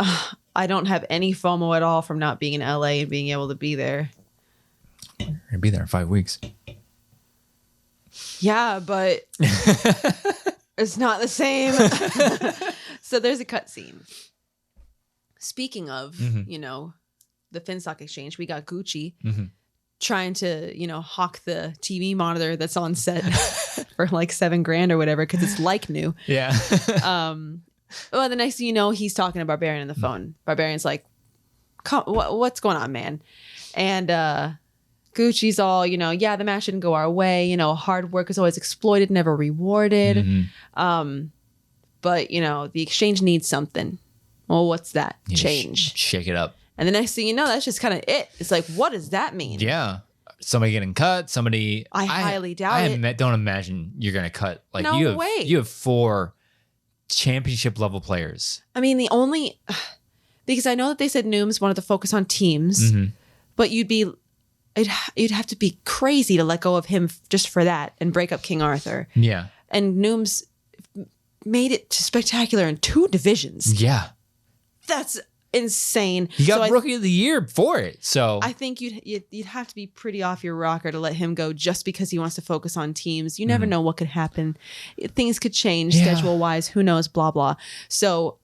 I don't have any FOMO at all from not being in LA and being able to be there. You're gonna be there in 5 weeks. Yeah, but it's not the same. So there's a cutscene. Speaking of, the Finstock Exchange, we got Gucci trying to, hawk the TV monitor that's on set for like $7,000 or whatever, because it's like new. Yeah. Well, the next thing you know, he's talking to Barbarian on the phone. Barbarian's like, what's going on, man? And Gucci's all, the match didn't go our way. Hard work is always exploited, never rewarded. But, the exchange needs something. Well, what's that? Change. Shake it up. And the next thing you know, that's just kind of it. It's like, what does that mean? Yeah. Somebody getting cut. Somebody. I highly doubt it. Don't imagine you're going to cut. Like no way. You have 4 championship level players. I mean, because I know that they said Nooms wanted to focus on teams, but you'd have to be crazy to let go of him just for that and break up King Arthur. Yeah. And Nooms made it to spectacular in 2 divisions. Yeah. That's insane. He got Rookie of the Year for it. So I think you'd have to be pretty off your rocker to let him go just because he wants to focus on teams. You never know what could happen. Things could change schedule wise. Who knows? Blah blah. So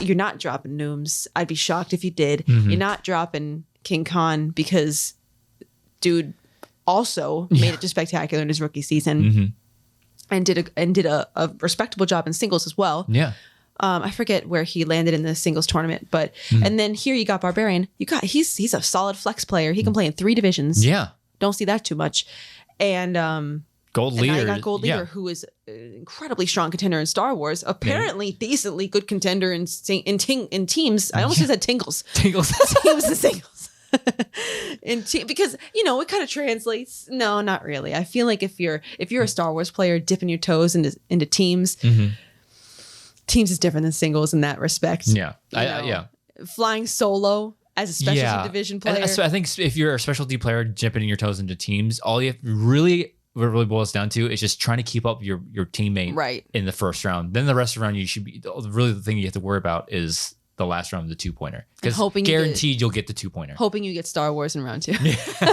you're not dropping Nooms. I'd be shocked if you did. You're not dropping King Khan because dude also made it to spectacular in his rookie season and did a respectable job in singles as well. Yeah. I forget where he landed in the singles tournament, but and then here you got Barbarian. He's a solid flex player. He can play in 3 divisions. Yeah, don't see that too much. And Gold Leader. And I got Gold Leader, who is an incredibly strong contender in Star Wars. Apparently, decently good contender in teams. I almost said tingles. Tingles. Teams and singles. Because it kind of translates. No, not really. I feel like if you're a Star Wars player dipping your toes into teams. Teams is different than singles in that respect. Yeah. Flying solo as a specialty division player. I think if you're a specialty player dipping your toes into teams, all you have really, what it really boils down to is just trying to keep up your teammate in the first round. Then the rest of the round, you should be really the thing you have to worry about is the last round of the 2-pointer, because guaranteed you'll get the 2-pointer. Hoping you get Star Wars in round 2.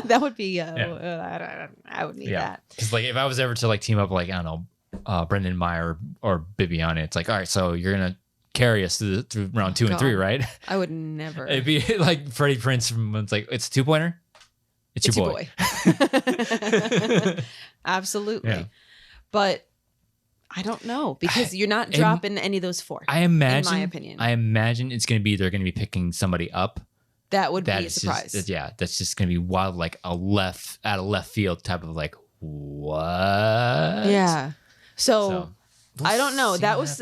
That would be. I would need that. Because like if I was ever to like team up like I don't know, Brendan Meyer or Bibiani, it's like all right, so you're gonna carry us through round 2 and 3, right? I would never. It'd be like Freddie Prinze from it's like it's a 2-pointer. It's your boy. Absolutely. Yeah. But I don't know because you're not dropping any of those 4. I imagine, in my opinion, it's going to be they're going to be picking somebody up. That would be a surprise. That's just going to be wild, like out of left field type of like what? Yeah. So I don't know. That was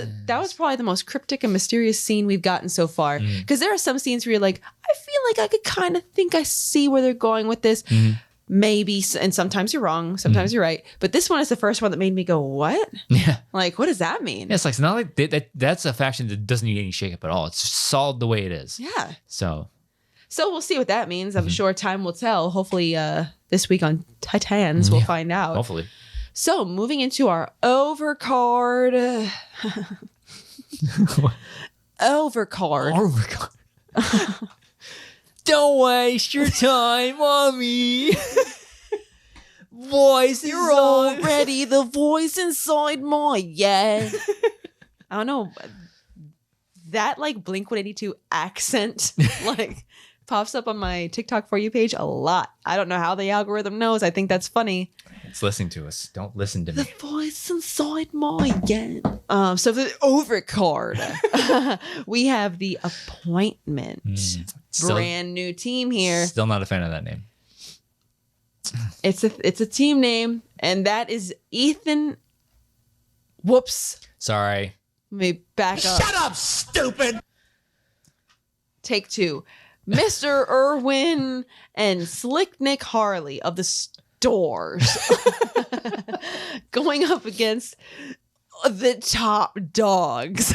probably the most cryptic and mysterious scene we've gotten so far. Because there are some scenes where you're like, I feel like I could kind of think I see where they're going with this. Maybe, and sometimes you're wrong, sometimes you're right. But this one is the first one that made me go, what? Yeah. Like, what does that mean? Yeah, it's like, it's not like that's a faction that doesn't need any shakeup at all. It's just solid the way it is. Yeah. So we'll see what that means. I'm sure time will tell. Hopefully this week on Titans, we'll find out. Hopefully. So moving into our Overcard. Overcard. Don't waste your time on me. You're already the voice inside my head. I don't know. That like Blink-182 accent like pops up on my TikTok For You page a lot. I don't know how the algorithm knows. I think that's funny. It's listening to us. Don't listen to me. The voice inside my head. So for the Overcard, we have the Appointment. Brand new team here. Still not a fan of that name. It's a team name, and that is Ethan. Whoops. Sorry. Let me back up. Shut up, stupid. Take 2. Mr. Irwin and Slick Nick Harley of the Stars going up against the Top Dogs.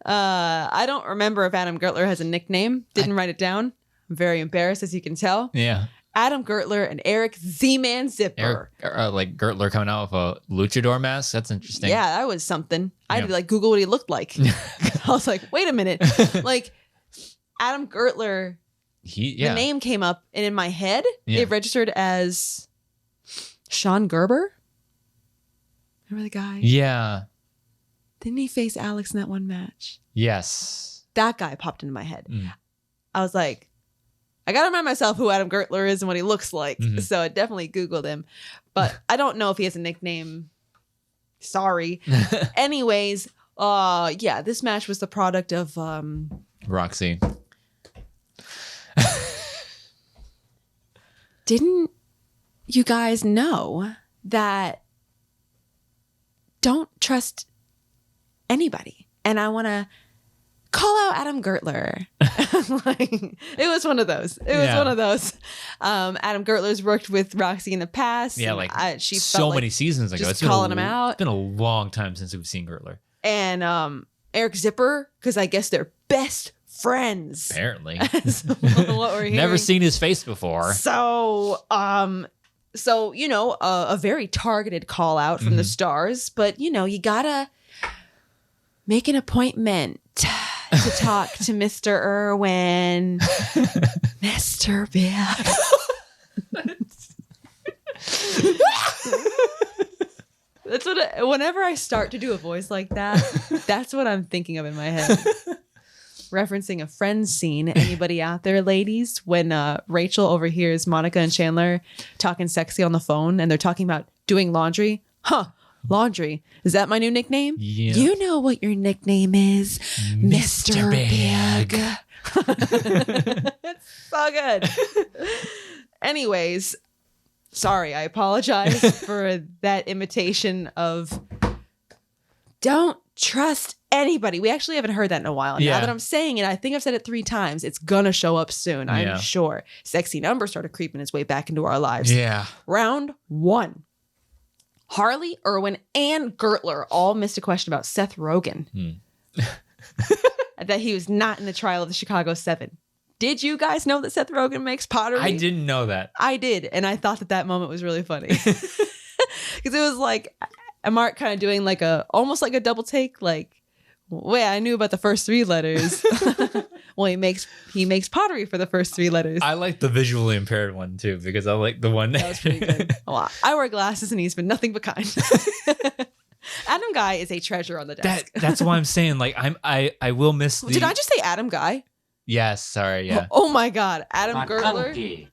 I don't remember if Adam Gertler has a nickname. Didn't write it down. I'm very embarrassed, as you can tell. Yeah. Adam Gertler and Eric Z-Man Zipper. Like Gertler coming out with a luchador mask. That's interesting. Yeah, that was something. I had to like Google what he looked like. I was like, wait a minute. Like Adam Gertler, the name came up, and in my head, it registered as Sean Gerber. Remember the guy? Yeah. Didn't he face Alex in that one match? Yes. That guy popped into my head. I was like, I got to remind myself who Adam Gertler is and what he looks like. So I definitely Googled him. But I don't know if he has a nickname. Sorry. Anyways, this match was the product of Roxy. Didn't you guys know that don't trust anybody? And I want to call out Adam Gertler. Like, it was one of those. Adam Gertler's worked with Roxy in the past. Yeah, like she so many seasons ago. It's calling him out. It's been a long time since we've seen Gertler. And Eric Zipper, because I guess they're best friends. Apparently. What we're hearing. Never seen his face before. So, a very targeted call out from the Stars, but you gotta make an appointment to talk to Mr. Irwin, Mr. Big. That's what. Whenever I start to do a voice like that, that's what I'm thinking of in my head. Referencing a Friends scene. Anybody out there, ladies? When Rachel overhears Monica and Chandler talking sexy on the phone, and they're talking about doing laundry. Laundry. Is that my new nickname? Yeah. You know what your nickname is, Mr. Big. It's so good. Anyways, sorry, I apologize for that imitation of don't trust anybody. We actually haven't heard that in a while. Yeah. Now that I'm saying it, I think I've said it 3 times. It's gonna show up soon, I'm sure. Sexy number started creeping its way back into our lives. Yeah. Round 1. Harley, Irwin, and Gertler all missed a question about Seth Rogen. I that he was not in the trial of the Chicago 7. Did you guys know that Seth Rogen makes pottery? I didn't know that. I did. And I thought that moment was really funny. Because it was like Mark kind of doing like almost like a double take. Like, wait, I knew about the first 3 letters. Well, he makes pottery for the first 3 letters. I like the visually impaired one too, because I like the one that was pretty good. Well, I wear glasses and he's been nothing but kind. Adam Guy is a treasure on the desk. That's why I'm saying, like, I will miss the... Did I just say Adam Guy? Yes, sorry, yeah. Oh my God, Adam Gertler.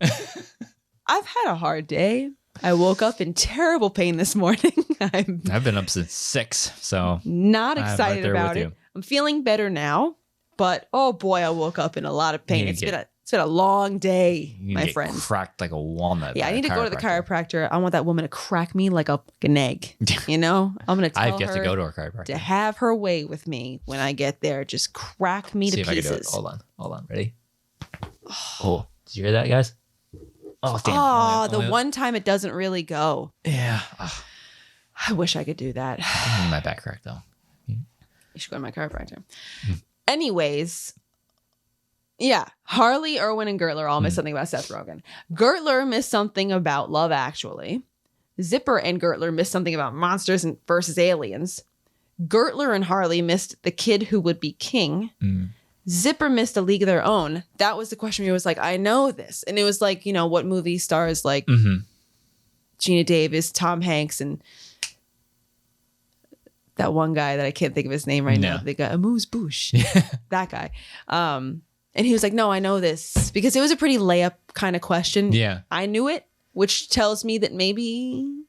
I've had a hard day. I woke up in terrible pain this morning. I've been up since 6, so... Not excited about it. I'm feeling better now. But oh boy, I woke up in a lot of pain. It's been a long day, my friend. Cracked like a walnut. Yeah, I need to go to the chiropractor. I want that woman to crack me like an egg. You know, I'm gonna tell I have to go to our chiropractor to have her way with me when I get there. Just crack me to pieces. If I can do it. Hold on, ready? Oh, did you hear that, guys? Oh damn! Oh, the one time it doesn't really go. Yeah. I wish I could do that. I need my back crack though. You should go to my chiropractor. Anyways, yeah, Harley, Irwin, and Gertler all missed something about Seth Rogen. Gertler missed something about Love Actually. Zipper and Gertler missed something about Monsters versus Aliens. Gertler and Harley missed The Kid Who Would Be King. Zipper missed A League of Their Own. That was the question where he was like, I know this. And it was like, you know, what movie stars like Gina Davis, Tom Hanks, and that one guy that I can't think of his name right now. They got Amuse Bouche. That guy. And he was like, no, I know this. Because it was a pretty layup kind of question. Yeah. I knew it, which tells me that maybe...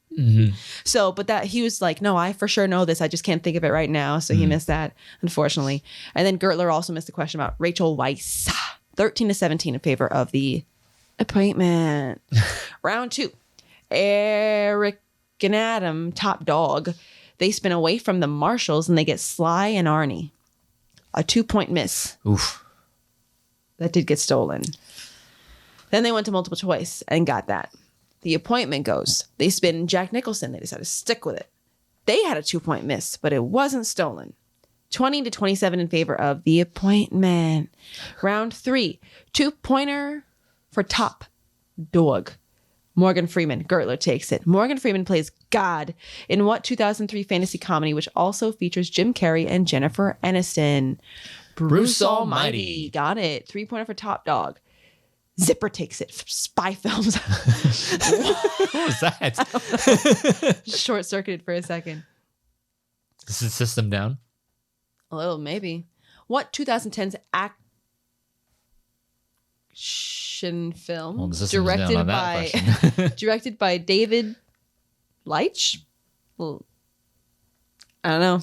So, but that he was like, no, I for sure know this. I just can't think of it right now. So he missed that, unfortunately. And then Gertler also missed the question about Rachel Weisz. 13-17 in favor of The Appointment. Round 2. Eric and Adam, top dog. They spin away from the Marshalls and they get Sly and Arnie. A 2-point miss. Oof. That did get stolen. Then they went to multiple choice and got that. The Appointment goes. They spin Jack Nicholson. They decided to stick with it. They had a 2-point miss, but it wasn't stolen. 20-27 in favor of The Appointment. Round 3. 2-pointer for top dog. Morgan Freeman. Gertler takes it. Morgan Freeman plays God in what 2003 fantasy comedy, which also features Jim Carrey and Jennifer Aniston? Bruce Almighty. Got it. 3-pointer for top dog. Zipper takes it. Spy films. What was that? Short-circuited for a second. Is the system down? A little, maybe. What 2010's action film directed by David Leitch? Well, I don't know.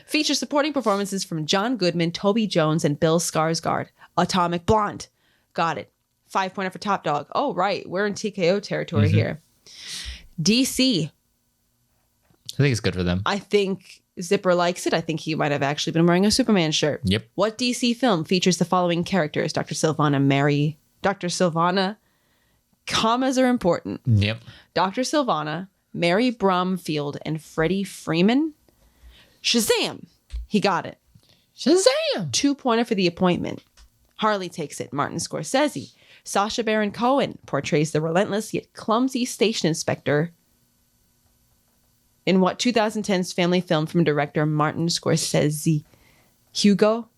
Features supporting performances from John Goodman, Toby Jones, and Bill Skarsgård. Atomic Blonde. Got it. 5-pointer for top dog. Oh, right. We're in TKO territory here. DC. I think it's good for them. I think Zipper likes it. I think he might have actually been wearing a Superman shirt. Yep. What DC film features the following characters? Dr. Sylvana, commas are important. Yep. Dr. Sylvana, Mary Bromfield, and Freddie Freeman. Shazam. He got it. Shazam. 2-pointer for The Appointment. Harley takes it. Martin Scorsese. Sacha Baron Cohen portrays the relentless yet clumsy station inspector in what 2010's family film from director Martin Scorsese? Hugo?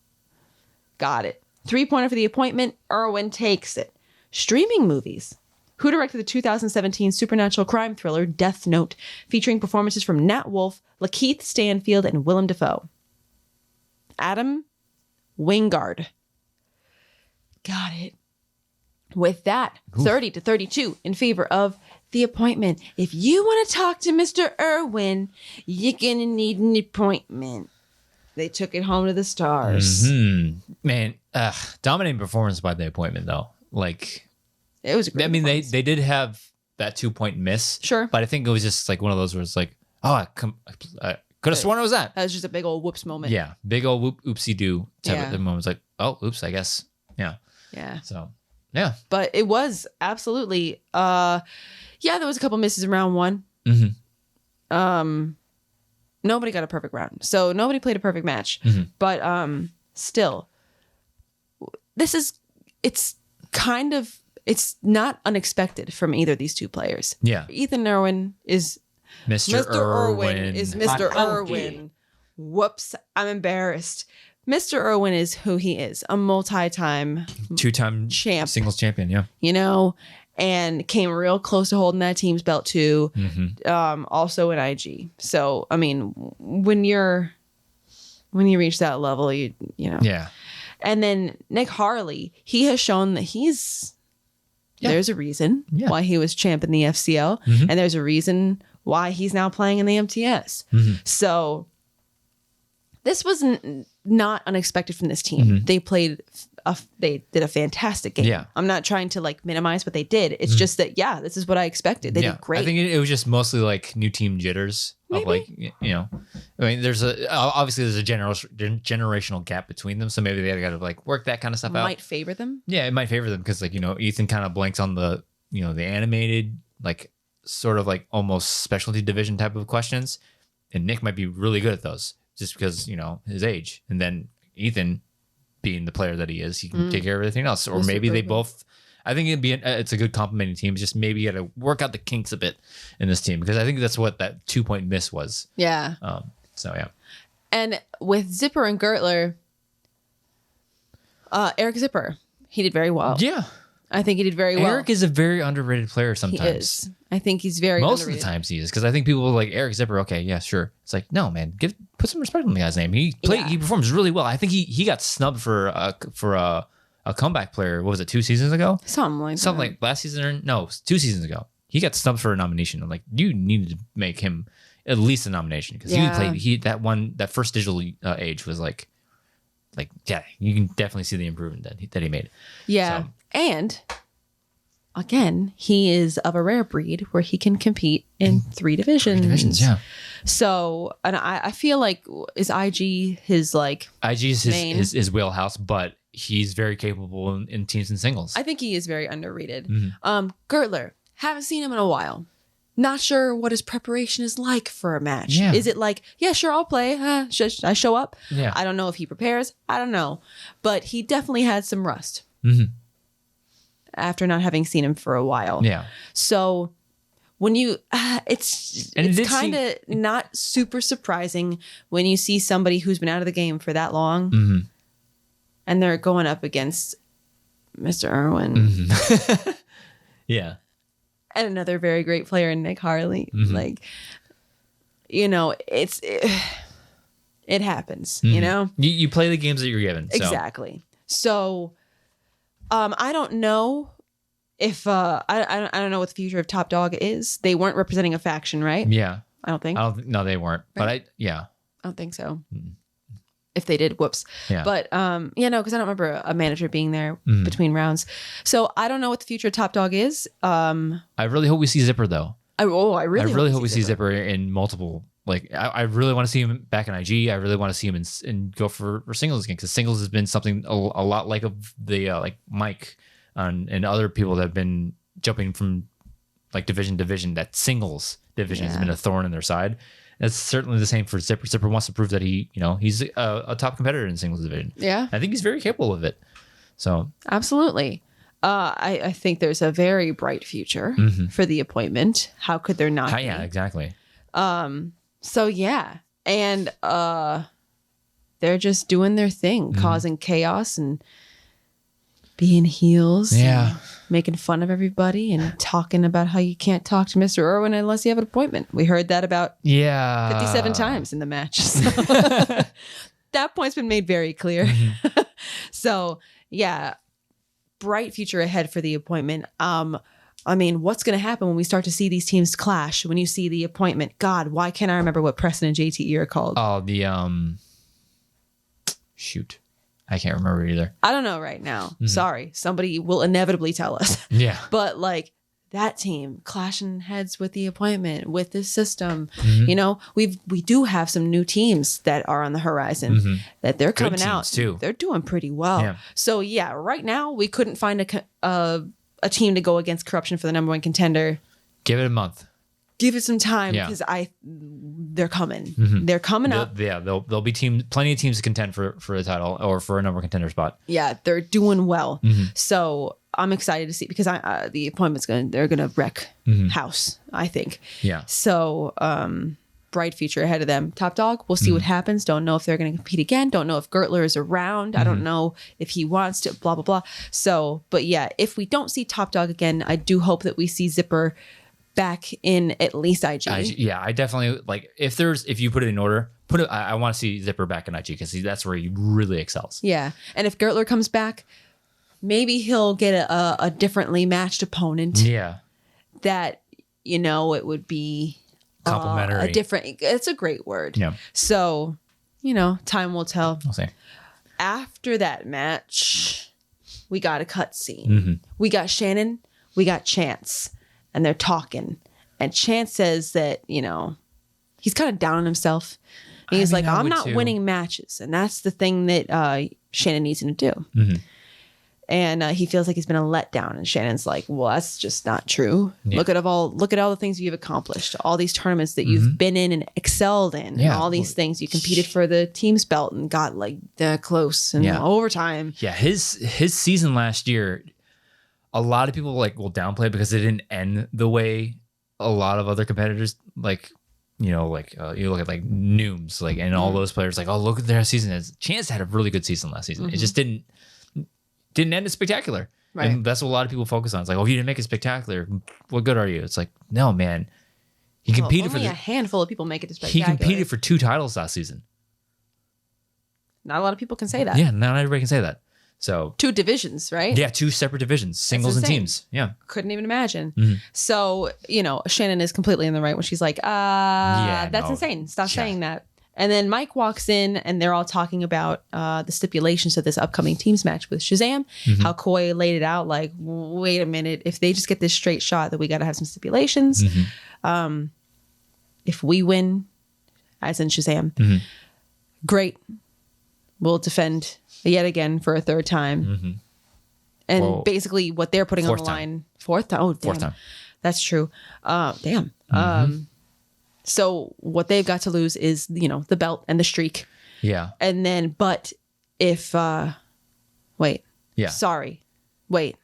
Got it. 3-pointer for The Appointment. Irwin takes it. Streaming movies. Who directed the 2017 supernatural crime thriller Death Note, featuring performances from Nat Wolff, Lakeith Stanfield, and Willem Dafoe? Adam Wingard. Got it. With that, 30-32 in favor of The Appointment. If you want to talk to Mr. Irwin, you're going to need an appointment. They took it home to the stars. Man, dominating performance by The Appointment, though. Like, it was a great performance. they did have that 2-point miss. Sure. But I think it was just like one of those where it's like, oh, I could have sworn it was that. That was just a big old whoops moment. Yeah. Big old oopsie-doo type of moment. It's like, oh, oops, I guess. Yeah. Yeah. So, yeah. But it was absolutely, there was a couple misses in round 1. nobody got a perfect round. So nobody played a perfect match. But still, it's not unexpected from either of these two players. Yeah. Ethan Irwin is Mr. Irwin. is Mr. Irwin. Whoops, I'm embarrassed. Mr. Irwin is who he is, a multi-time 2-time champ, singles champion, yeah. You know, and came real close to holding that team's belt too. Also in IG. So, I mean, when you reach that level, you know. Yeah. And then Nick Harley, he has shown that there's a reason why he was champ in the FCL, and there's a reason why he's now playing in the MTS. So this was not unexpected from this team. They did a fantastic game. Yeah. I'm not trying to like minimize what they did. It's just that, this is what I expected. They did great. I think it was just mostly like new team jitters. Of like, you know, I mean, obviously there's a generational gap between them. So maybe they got to like work that kind of stuff out. Might favor them. Yeah, it might favor them because like, you know, Ethan kind of blanks on the, you know, the animated, like sort of like almost specialty division type of questions. And Nick might be really good at those just because, you know, his age. And then Ethan, being the player that he is, he can take care of everything else. Or maybe they both. I think it's a good complementing team. It's just maybe you got to work out the kinks a bit in this team because I think that's what that 2-point miss was. Yeah. So yeah. And with Zipper and Gertler, Eric Zipper, he did very well. Yeah. I think he did very well. Eric is a very underrated player sometimes. He is. I think he's very Most underrated. of the times he is because I think people are like Eric Zipper. Okay, yeah, sure. It's like no, man, put some respect on the guy's name. He performs really well. I think he got snubbed for a comeback player. What was it? 2 seasons ago? Something like last season or no, 2 seasons ago. He got snubbed for a nomination. I'm like, you needed to make him at least a nomination because that first digital age was like yeah, you can definitely see the improvement that he made. Yeah. So. And again, he is of a rare breed where he can compete in 3 divisions. 3 divisions, yeah. So, and I feel like is IG his like IG is his wheelhouse, but he's very capable in teams and singles. I think he is very underrated. Gertler, haven't seen him in a while. Not sure what his preparation is like for a match. Yeah. Is it like, yeah, sure, I'll play. I show up. Yeah. I don't know if he prepares. I don't know. But he definitely had some rust. After not having seen him for a while. Yeah. So when you, it's kind of not super surprising when you see somebody who's been out of the game for that long and they're going up against Mr. Irwin. Yeah. And another very great player in Nick Harley. Like, you know, it happens, you know? You play the games that you're given. So. Exactly. So, I don't know if I don't know what the future of Top Dog is. They weren't representing a faction, right? Yeah. I don't think. No, they weren't. Right? But I don't think so. If they did, whoops. Yeah. But because I don't remember a manager being there between rounds. So I don't know what the future of Top Dog is. I really hope we see Zipper though. I really hope we see Zipper in multiple. Like I really want to see him back in IG. I really want to see him in go for singles again because singles has been something a lot like of the like Mike and other people that have been jumping from like division to division. That singles division has been a thorn in their side. That's certainly the same for Zipper. Zipper wants to prove that he's a top competitor in singles division. Yeah, I think he's very capable of it. So absolutely. I think there's a very bright future for the appointment. How could there not be? Yeah, exactly. So yeah, and they're just doing their thing, causing chaos and being heels. Yeah. And making fun of everybody and talking about how you can't talk to Mr. Irwin unless you have an appointment. We heard that about 57 times in the match. So that point's been made very clear. So yeah, bright future ahead for the appointment. I mean, what's going to happen when we start to see these teams clash? When you see the appointment, God, why can't I remember what Preston and JTE are called? Oh, the shoot, I can't remember either. I don't know right now. Sorry, somebody will inevitably tell us. Yeah, but like that team clashing heads with the appointment with this system. You know, we do have some new teams that are on the horizon that they're coming out too. They're doing pretty well. Yeah. So yeah, right now we couldn't find a team to go against corruption for the #1 contender. Give it a month. give it some time Yeah. because they're coming. Mhm. They're coming up. There'll be plenty of teams to contend for the title or for a number one contender spot. Yeah, they're doing well. Mhm. So I'm excited to see because the appointment's they're gonna wreck house, I think. Yeah. So bright future ahead of them. Top dog, we'll see what happens. Don't know if they're gonna compete again. Don't know if Gertler is around. I don't know if he wants to, blah, blah, blah. So, but yeah, if we don't see top dog again, I do hope that we see Zipper back in at least IG. Yeah, I definitely like if you put it in order, I want to see Zipper back in IG because that's where he really excels. Yeah. And if Gertler comes back, maybe he'll get a differently matched opponent. Yeah. That, it would be Complimentary. It's a great word. Yeah. So, time will tell. I'll say. After that match, we got a cutscene. We got Shannon, we got Chance, and they're talking. And Chance says that, he's kind of down on himself. And he's like, I'm not winning matches. And that's the thing that Shannon needs him to do. And he feels like he's been a letdown. And Shannon's like, well, that's just not true. Yeah. Look at all the things you've accomplished, all these tournaments that you've been in and excelled in, and all these things. You competed for the team's belt and got like that close and overtime. Yeah, his season last year, a lot of people will downplay it because it didn't end the way a lot of other competitors you look at Nooms and all those players look at their season. Chance had a really good season last season. It just didn't end as spectacular. Right. And that's what a lot of people focus on. It's like, oh, you didn't make it spectacular. What good are you? It's like, no, man. He competed only for a handful of people make it to spectacular. He competed for 2 titles last season. Not a lot of people can say that. Yeah, not everybody can say that. So 2 divisions, right? Yeah, 2 separate divisions, singles and teams. Yeah. Couldn't even imagine. So, Shannon is completely in the right when she's like, that's insane. Stop saying that. And then Mike walks in and they're all talking about the stipulations of this upcoming teams match with Shazam. How Koi laid it out like, wait a minute, if they just get this straight shot, that we got to have some stipulations. If we win, as in Shazam, great. We'll defend yet again for a 3rd time. And basically what they're putting on the line. 4th time? Oh, damn. 4th time. That's true. Damn. So what they've got to lose is, the belt and the streak. Yeah. And then, but if, wait. Yeah. Sorry. Wait.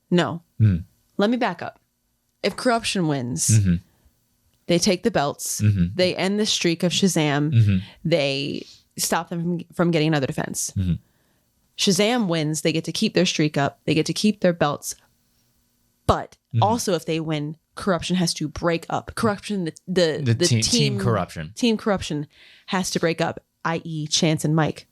No. Let me back up. If Corruption wins, they take the belts. They end the streak of Shazam. They stop them from getting another defense. Shazam wins. They get to keep their streak up. They get to keep their belts. But also if they win, Corruption has to break up. Corruption, the team corruption. Team Corruption has to break up, i.e. Chance and Mike.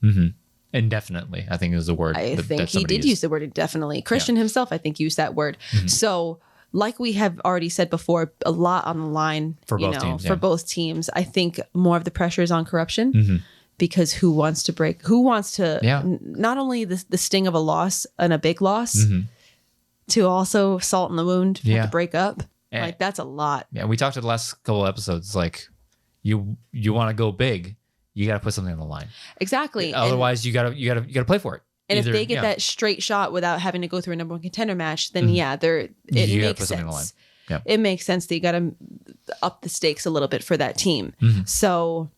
Indefinitely, I think is the word. I think he did use the word indefinitely. Christian himself, I think, used that word. So, like we have already said before, a lot on the line for both teams. For both teams, I think more of the pressure is on Corruption. Because who wants to not only the sting of a loss and a big loss, to also salt in the wound, have to break up. That's a lot. Yeah, we talked to the last couple of episodes. You want to go big, you got to put something on the line. Exactly. Otherwise, you got to play for it. And if they get that straight shot without having to go through a number one contender match, then it makes sense. Yeah. It makes sense that you got to up the stakes a little bit for that team. So,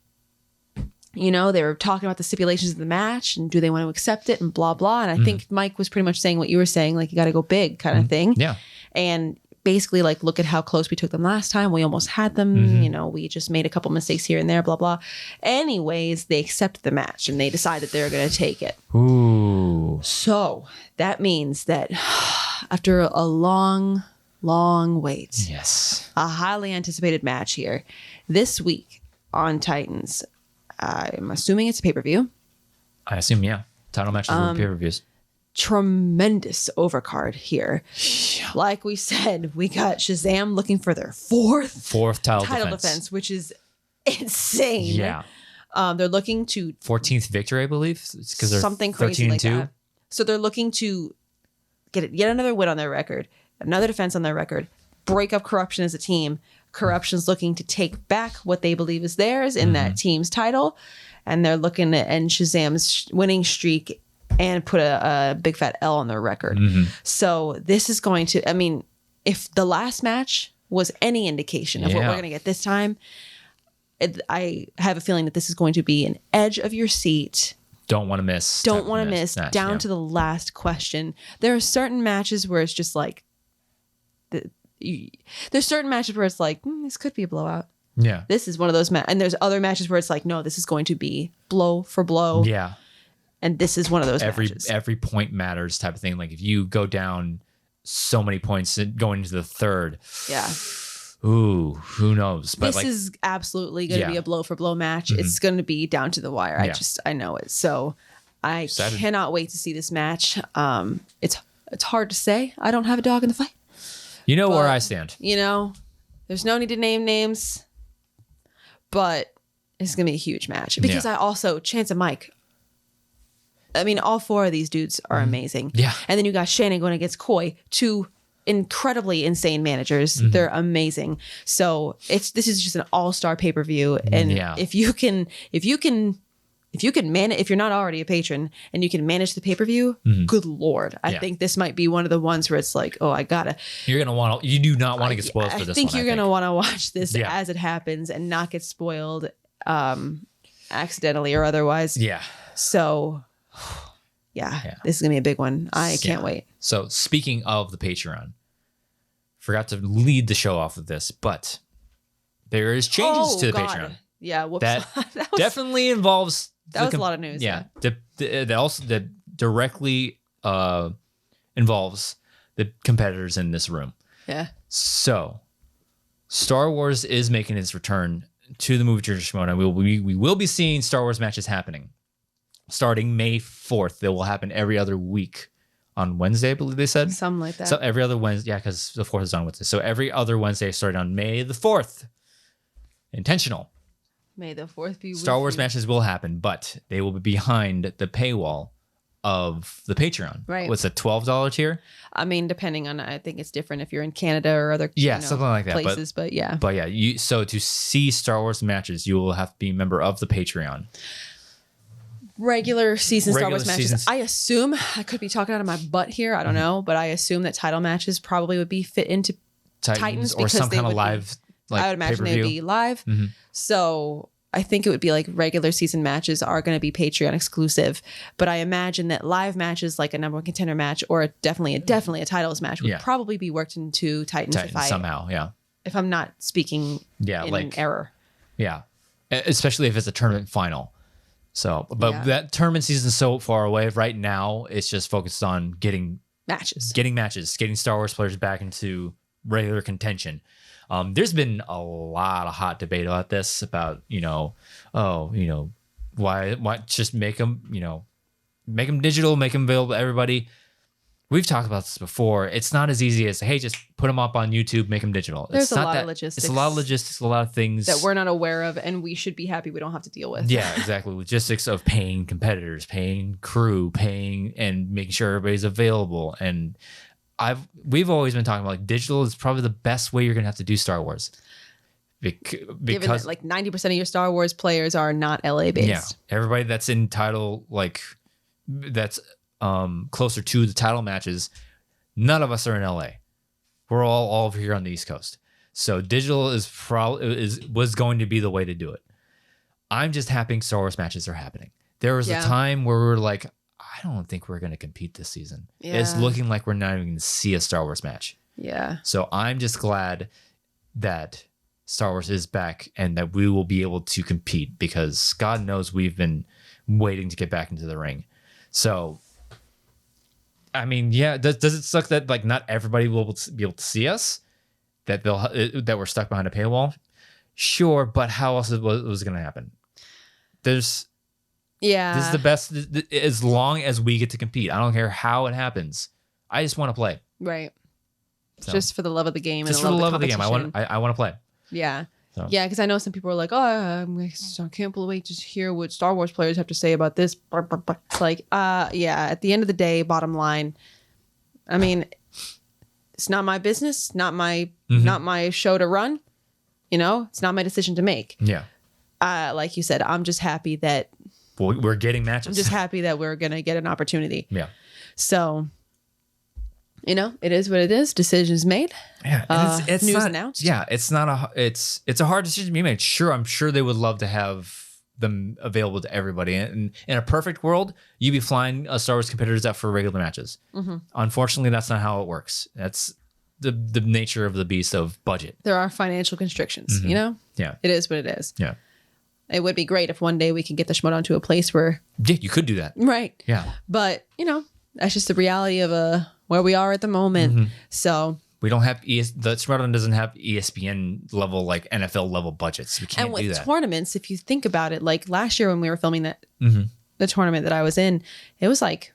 they were talking about the stipulations of the match and do they want to accept it and blah blah. And I think Mike was pretty much saying what you were saying, you got to go big kind of thing. Yeah. And basically look at how close we took them last time. We almost had them, we just made a couple mistakes here and there, blah, blah. Anyways, they accept the match and they decide that they're going to take it. Ooh. So that means that after a long wait, yes, a highly anticipated match here this week on Titans, I'm assuming it's a pay-per-view. I assume, yeah. Title matches were pay-per-views. Tremendous overcard here. Like we said, we got Shazam looking for their fourth title defense, which is insane. Yeah. They're looking to 14th victory, I believe, because they're something crazy like that. So they're looking to get yet another win on their record, another defense on their record, break up Corruption as a team. Corruption's looking to take back what they believe is theirs in that team's title, and they're looking to end Shazam's winning streak and put a big fat L on their record. So this is going to, if the last match was any indication of what we're going to get this time, I have a feeling that this is going to be an edge of your seat. Don't want to miss. Down to the last question. There are certain matches where it's just like, there's certain matches where it's like, this could be a blowout. Yeah. This is one of those and there's other matches where it's like, no, this is going to be blow for blow. Yeah. And this is one of those matches. Every point matters type of thing. Like if you go down so many points going into the third. Yeah. Ooh, who knows? But this is absolutely going to be a blow for blow match. Mm-hmm. It's going to be down to the wire. Yeah. I know it. So I cannot wait to see this match. It's hard to say. I don't have a dog in the fight. You know where I stand. There's no need to name names, but it's going to be a huge match because I also, Chance and Mike, I mean, all four of these dudes are amazing. Yeah. And then you got Shannon going against Coy, two incredibly insane managers. Mm-hmm. They're amazing. So this is just an all-star pay-per-view. And if you're not already a patron and you can manage the pay-per-view, good Lord. I think this might be one of the ones where it's like, oh, you do not want to get spoiled for this one. I think you're going to want to watch this as it happens and not get spoiled accidentally or otherwise. Yeah. So this is going to be a big one. I can't wait. So speaking of the Patreon, forgot to lead the show off with this, but there is changes to the Patreon. Yeah. Whoops. That definitely involves... That was a lot of news. Yeah. That directly involves the competitors in this room. Yeah. So Star Wars is making its return to the movie theater Schmoedown. We will be seeing Star Wars matches happening. Starting May 4th, they will happen every other week on Wednesday, I believe they said. Something like that. So every other Wednesday, because the 4th is on Wednesday. So every other Wednesday starting on May the 4th. Intentional. May the 4th be with Star Wars you. matches will happen, but they will be behind the paywall of the Patreon. Right. What's a $12 tier? I mean, depending on, I think it's different if you're in Canada or other something like that. Places, but yeah. But yeah, so to see Star Wars matches, you will have to be a member of the Patreon. Regular season Star Wars matches. I assume, I could be talking out of my butt here, I don't know, but I assume that title matches probably would be fit into Titans or some kind of live. I would imagine they would be live. Mm-hmm. So I think it would be like regular season matches are going to be Patreon exclusive. But I imagine that live matches like a number one contender match or definitely a titles match would probably be worked into Titans somehow. Yeah. If I'm not speaking in error. Yeah. Especially if it's a tournament final. So, but that tournament season is so far away right now. It's just focused on getting getting Star Wars players back into regular contention. There's been a lot of hot debate about this, about, why just make them digital, make them available to everybody. We've talked about this before. It's not as easy as, hey, just put them up on YouTube, make them digital. There's a lot of logistics. It's a lot of logistics, a lot of things that we're not aware of, and we should be happy we don't have to deal with. Yeah, exactly. Logistics of paying competitors, paying crew, and making sure everybody's available. And we've always been talking about like digital is probably the best way you're gonna have to do Star Wars. Because given that like 90% of your Star Wars players are not LA based. Yeah, everybody that's in title, like that's closer to the title matches, none of us are in LA. We're all over here on the East Coast. So digital was going to be the way to do it. I'm just happy Star Wars matches are happening. There was a time where we were like, I don't think we're going to compete this season. Yeah. It's looking like we're not even going to see a Star Wars match. Yeah. So I'm just glad that Star Wars is back and that we will be able to compete, because God knows we've been waiting to get back into the ring. So, I mean, does it suck that like not everybody will be able to see us? That we're stuck behind a paywall? Sure, but how else was going to happen? This is the best, as long as we get to compete. I don't care how it happens. I just want to play. Right. So, just for the love of the game. Just for the love of the game. I want to play. Yeah. So. Yeah, because I know some people are like, I can't wait to hear what Star Wars players have to say about this. It's like, at the end of the day, bottom line, I mean, it's not my business, not my show to run. It's not my decision to make. Yeah. Like you said, I'm just happy that we're getting matches. I'm just happy that we're going to get an opportunity. Yeah. So You know, it is what it is. Decisions made. Yeah, and it's news not, announced. Yeah, it's not it's a hard decision to be made. Sure, I'm sure they would love to have them available to everybody. And in a perfect world, you'd be flying Star Wars competitors out for regular matches. Unfortunately, that's not how it works. That's the nature of the beast of budget. There are financial constrictions, you know? Yeah. It is what it is. Yeah. It would be great if one day we could get the Schmoedown to a place where... Yeah, you could do that. Right. Yeah. But, you know, that's just the reality of where we are at the moment. So... We don't have the Schmoedown doesn't have ESPN level, like NFL level budgets. We can't do that. And with tournaments, if you think about it, like last year when we were filming that the tournament that I was in, it was like,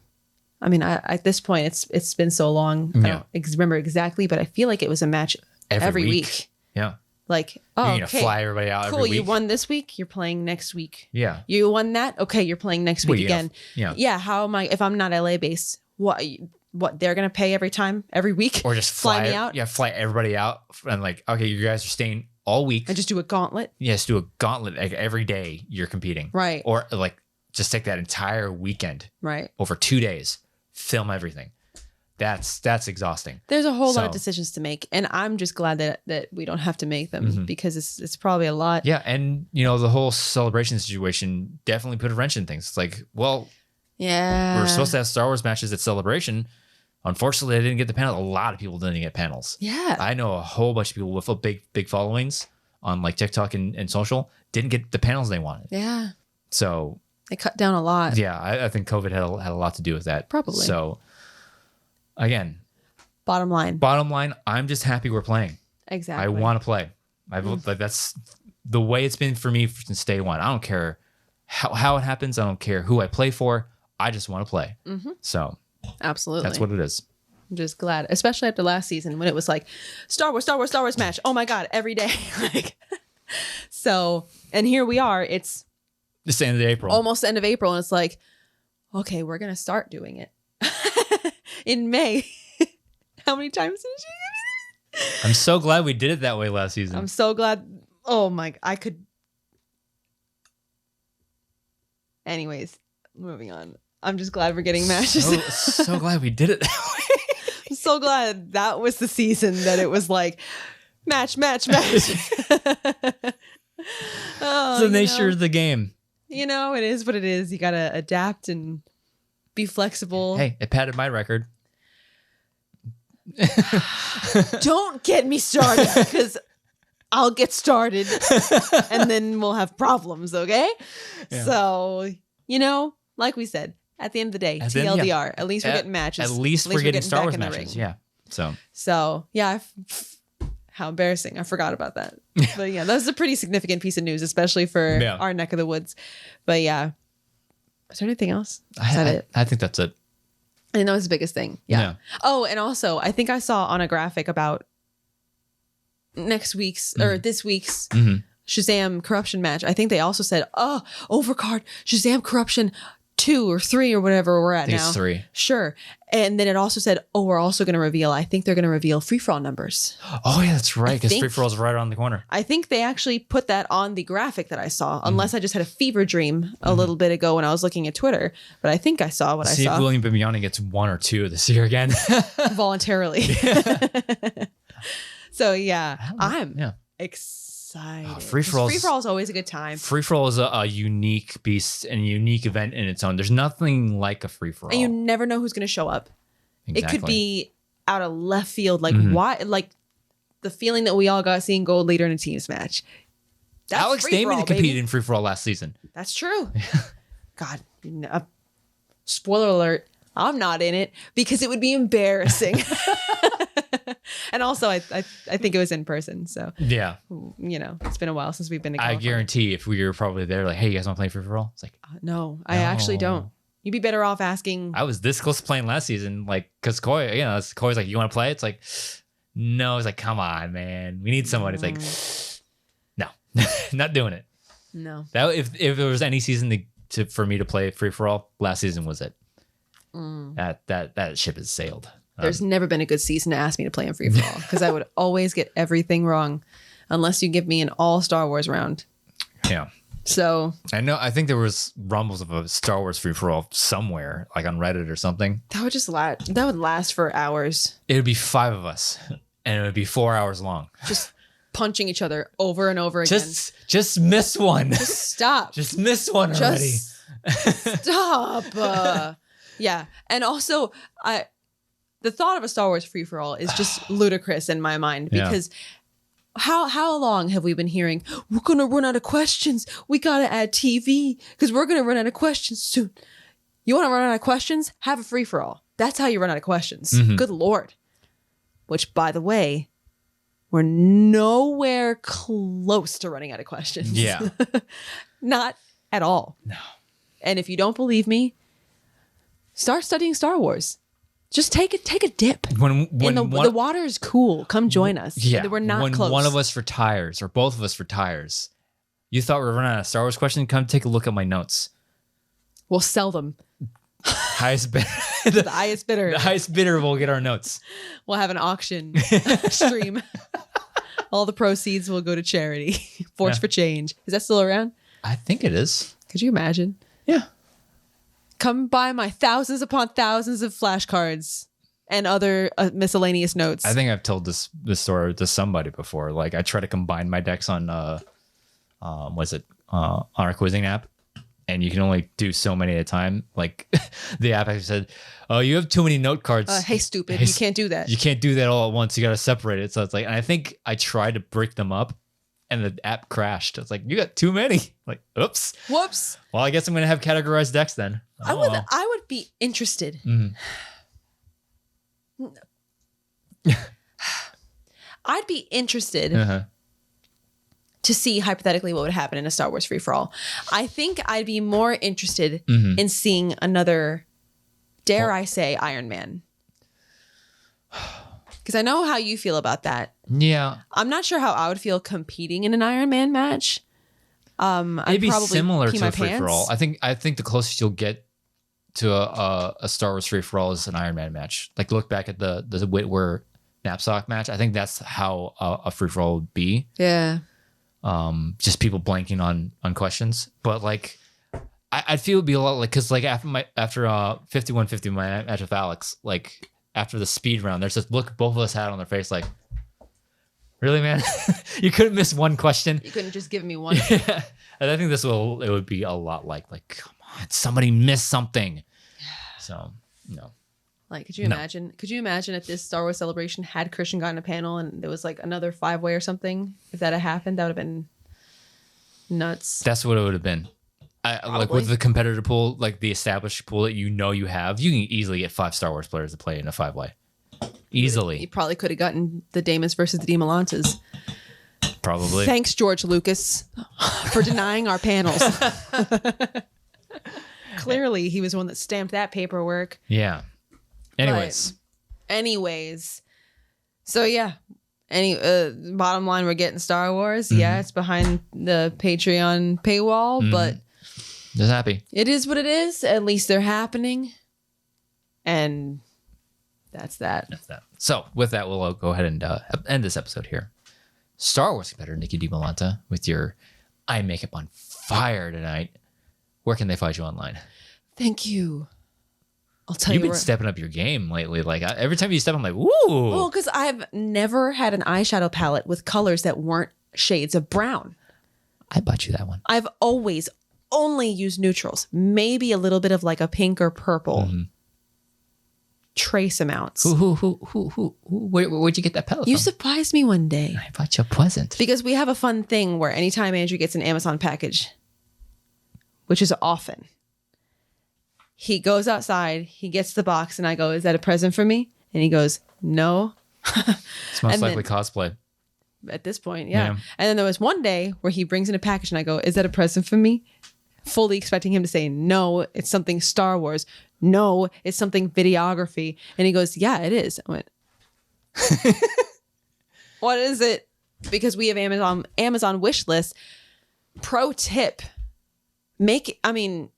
I mean, at this point, it's been so long. I don't remember exactly, but I feel like it was a match every week. Yeah. Like, You're gonna fly everybody out every week. You won this week, you're playing next week. Yeah. You won that? Okay, you're playing next week again. Yeah. How am I, if I'm not LA based, what they're gonna pay every week, or just fly me out? Yeah, fly everybody out, and like, okay, you guys are staying all week, and just do a gauntlet. Yes, do a gauntlet like every day you're competing, right? Or like just take that entire weekend, right, over 2 days, film everything. That's exhausting. There's a whole lot of decisions to make, and I'm just glad that we don't have to make them because it's probably a lot. Yeah, and you know the whole celebration situation definitely put a wrench in things. It's like, well, yeah, we're supposed to have Star Wars matches at Celebration. Unfortunately, I didn't get the panel. A lot of people didn't get panels. Yeah. I know a whole bunch of people with big followings on like TikTok and social didn't get the panels they wanted. Yeah. So they cut down a lot. Yeah. I think COVID had a lot to do with that. Probably. So again, bottom line, I'm just happy we're playing. Exactly. I want to play. Like that's the way it's been for me since day one. I don't care how it happens. I don't care who I play for. I just want to play. So absolutely. That's what it is. I'm just glad, especially after last season when it was like Star Wars match. Oh my God, every day. Like, so, and here we are. It's the end of April. Almost the end of April. And it's like, okay, we're going to start doing it in May. How many times did you give me that? I'm so glad we did it that way last season. I'm so glad. Oh my, I could. Anyways, moving on. I'm just glad we're getting matches. So glad we did it that way. I'm so glad that was the season that it was like match. It's the nature of the game. You know, it is what it is. You got to adapt and be flexible. Hey, it padded my record. Don't get me started because I'll get started and then we'll have problems, okay? Yeah. So, you know, like we said, at the end of the day, TLDR. At least we're getting matches. At least we're getting Star Wars matches. Yeah. So yeah. How embarrassing. I forgot about that. But yeah, that was a pretty significant piece of news, especially for our neck of the woods. But yeah. Is there anything else? Is that it? I think that's it. I know it's the biggest thing. Yeah. Oh, and also I think I saw on a graphic about next week's or this week's Shazam corruption match. I think they also said, Overcard, Shazam corruption 2 or 3 or whatever we're at now. It's 3. Sure. And then it also said, we're also going to reveal, I think they're going to reveal free-for-all numbers. Oh, yeah, that's right. Because free-for-all is right around the corner. I think they actually put that on the graphic that I saw, unless I just had a fever dream a little bit ago when I was looking at Twitter. But I think I saw what I saw. See if William Bibiani gets 1 or 2 this year again. Voluntarily. So, yeah, I'm excited. Free-for-all is always a good time. Free-for-all is a unique beast and a unique event in its own. There's nothing like a free-for-all. And you never know who's going to show up. Exactly. It could be out of left field. Like, why? Like, the feeling that we all got seeing Gold Leader in a teams match. That's Alex Damon competed in free-for-all last season. That's true. God, spoiler alert. I'm not in it because it would be embarrassing. And also, I think it was in person. So, yeah. You know, it's been a while since we've been to California. I guarantee if we were probably there, like, hey, you guys want to play free-for-all? It's like, no, I actually don't. You'd be better off asking. I was this close to playing last season. Like, because Coy's like, you want to play? It's like, no. It's like, come on, man. We need someone. It's like, no, not doing it. No. That if there was any season for me to play free-for-all, last season was it. That ship has sailed. There's never been a good season to ask me to play in free-for-all because I would always get everything wrong unless you give me an all Star Wars round. Yeah. So I think there was rumbles of a Star Wars free-for-all somewhere, like on Reddit or something. that would last for hours. It would be 5 of us, and it would be 4 hours long. Just punching each other over and over again. Just miss one. Just stop. Just miss one already. Stop. Yeah. And also, the thought of a Star Wars free-for-all is just ludicrous in my mind because how long have we been hearing, we're going to run out of questions. We got to add TV because we're going to run out of questions soon. You want to run out of questions? Have a free-for-all. That's how you run out of questions. Mm-hmm. Good Lord. Which, by the way, we're nowhere close to running out of questions. Yeah. Not at all. No. And if you don't believe me, start studying Star Wars. Just take a dip. When the water is cool. Come join us. Yeah. We're not when close. one of us retires or both of us retires, you thought we were running out of Star Wars questions? Come take a look at my notes. We'll sell them. Highest bidder. The highest bidder. The highest bidder will get our notes. We'll have an auction stream. All the proceeds will go to charity. Force for Change. Is that still around? I think it is. Could you imagine? Yeah. Come buy my thousands upon thousands of flashcards and other miscellaneous notes. I think I've told this story to somebody before. Like I try to combine my decks on on our quizzing app, and you can only do so many at a time. Like the app actually said, "Oh, you have too many note cards. Hey, stupid! You can't do that. You can't do that all at once. You got to separate it." So it's like, and I think I tried to break them up, and the app crashed. It's like, you got too many. Like, oops. Whoops. Well, I guess I'm gonna have categorized decks then. I would be interested. Mhm. I'd be interested Uh-huh. to see hypothetically what would happen in a Star Wars free-for-all. I think I'd be more interested Mhm. in seeing another, dare I say, Iron Man. Because I know how you feel about that. Yeah. I'm not sure how I would feel competing in an Iron Man match. It'd I'd be probably similar pee to my a free for all. pants. I think the closest you'll get to a Star Wars free for all is an Iron Man match. Like look back at the Whitwer Knapsack match. I think that's how a free for all would be. Yeah. Just people blanking on questions. But like I'd feel it'd be a lot like because like after 5150 my match with Alex, like after the speed round, there's this look both of us had on their face like, really, man? You couldn't miss one question. You couldn't just give me one. Yeah. And I think it would be a lot like come on, somebody missed something. So no. Like, could you imagine? Could you imagine if this Star Wars celebration had Christian gotten a panel and there was like another 5-way or something? If that had happened, that would have been nuts. That's what it would have been. Like with the competitor pool, like the established pool that you have, you can easily get 5 Star Wars players to play in a 5-way. Easily. You probably could have gotten the Damas versus the Demolantes. Probably. Thanks, George Lucas, for denying our panels. Clearly, he was the one that stamped that paperwork. Yeah. Anyways. So yeah. Bottom line, we're getting Star Wars. Mm-hmm. Yeah, it's behind the Patreon paywall, but just happy. It is what it is. At least they're happening. And that's that. So with that, we'll go ahead and end this episode here. Star Wars competitor Nikki DiMolanta with your eye makeup on fire tonight. Where can they find you online? Thank you. I'll tell you. You've been stepping up your game lately. Like every time you step, I'm like, woo. Well, because I've never had an eyeshadow palette with colors that weren't shades of brown. I bought you that one. I've always only used neutrals. Maybe a little bit of like a pink or purple. Mm-hmm. Trace amounts. Where'd you get that palette You from? surprised me one day. I bought you a present. Because we have a fun thing where anytime Andrew gets an Amazon package, which is often, he goes outside, he gets the box, and I go, "Is that a present for me?" And he goes, "No." It's most likely cosplay. At this point, yeah. And then there was one day where he brings in a package and I go, "Is that a present for me?" Fully expecting him to say, "No, it's something Star Wars. No, it's something videography." And he goes, "Yeah, it is." I went, "What is it?" Because we have Amazon wish list. Pro tip, even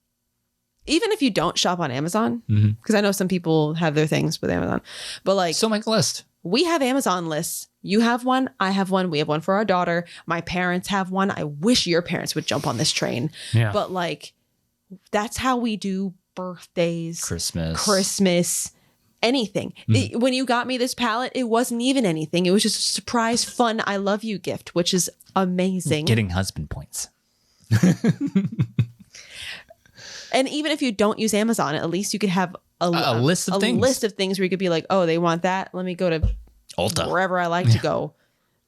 if you don't shop on Amazon, because I know some people have their things with Amazon, but like, still make a list. we have Amazon lists. You have one. I have one. We have one for our daughter. My parents have one. I wish your parents would jump on this train. Yeah. But like, that's how we do birthdays, Christmas, anything. When you got me this palette, it wasn't even anything. It was just a surprise, fun, I love you gift, which is amazing. Getting husband points. And even if you don't use Amazon, at least you could have a list of things. List of things where you could be like, oh, they want that. Let me go to Ulta, wherever I like to go.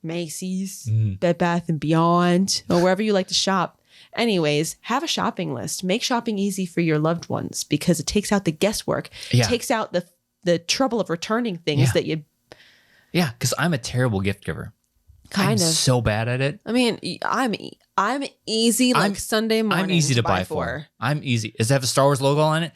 Macy's, Bed Bath and Beyond, or wherever you like to shop. Anyways, have a shopping list. Make shopping easy for your loved ones because it takes out the guesswork. It takes out the trouble of returning things that you. Yeah, because I'm a terrible gift giver. I'm of so bad at it. I mean, I'm easy like Sunday morning. I'm easy to buy for. I'm easy. Does it have a Star Wars logo on it?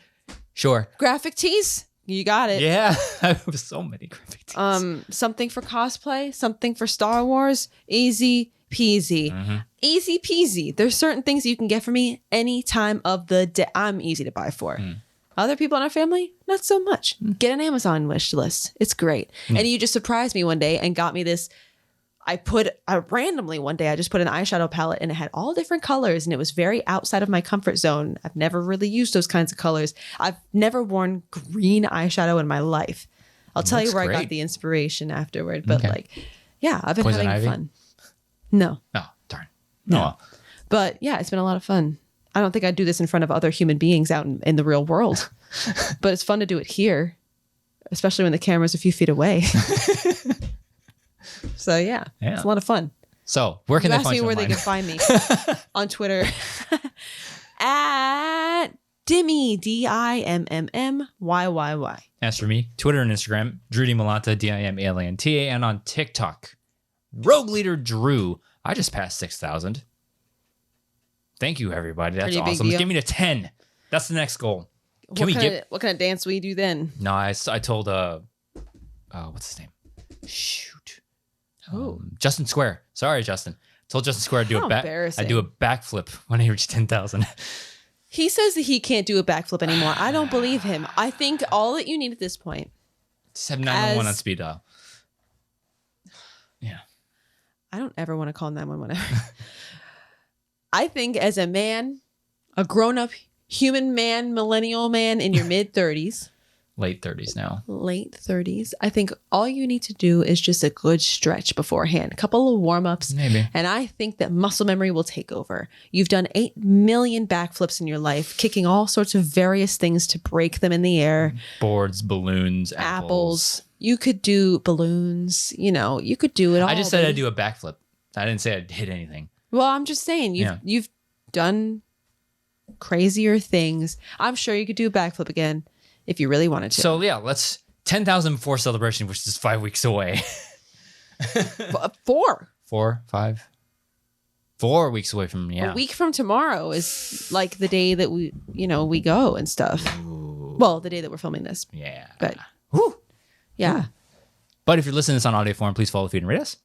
Sure. Graphic tees. You got it. Yeah. I have so many graphic tees. Something for cosplay, something for Star Wars. Easy peasy. Easy peasy. There's certain things you can get for me any time of the day. I'm easy to buy for. Other people in our family, not so much. Get an Amazon wish list. It's great. And you just surprised me one day and got me this. Randomly one day, I just put an eyeshadow palette and it had all different colors and it was very outside of my comfort zone. I've never really used those kinds of colors. I've never worn green eyeshadow in my life. I'll tell you where I got the inspiration afterward. But I've been Poison having ivy? fun. No. Oh, darn. No. But yeah, it's been a lot of fun. I don't think I'd do this in front of other human beings out in the real world. But it's fun to do it here, especially when the camera's a few feet away. So yeah, it's a lot of fun. So where can they find you? Ask me where they can find me on Twitter at Dimmy DIMMMYYY. As for me, Twitter and Instagram, Drew D. Malanta, DIMALANTA, and on TikTok, Rogue Leader Drew. I just passed 6,000. Thank you, everybody. That's awesome. Give me to 10. That's the next goal. What kind of dance we do then? No, I told what's his name? Shoot. Justin Square. Sorry, Justin. Told Justin Square I'd do a backflip when I reach 10,000. He says that he can't do a backflip anymore. I don't believe him. I think all that you need at this point. Just have 911 on speed dial. Yeah. I don't ever want to call 911. I think as a man, a grown-up human man, millennial man in your mid-30s. Late 30s now. Late 30s. I think all you need to do is just a good stretch beforehand. A couple of warm-ups. Maybe. And I think that muscle memory will take over. You've done 8 million backflips in your life, kicking all sorts of various things to break them in the air. Boards, balloons, apples. You could do balloons. You could do it all. I just said I'd do a backflip. I didn't say I'd hit anything. Well, I'm just saying you've done crazier things. I'm sure you could do a backflip again. If you really wanted to. So yeah, let's 10,000 before celebration, which is 5 weeks away. 4. 4, 5. 4 weeks away from A week from tomorrow is like the day that we go and stuff. Ooh. Well, the day that we're filming this. Yeah. But yeah. Ooh. But if you're listening to this on audio form, please follow, feed, and rate us.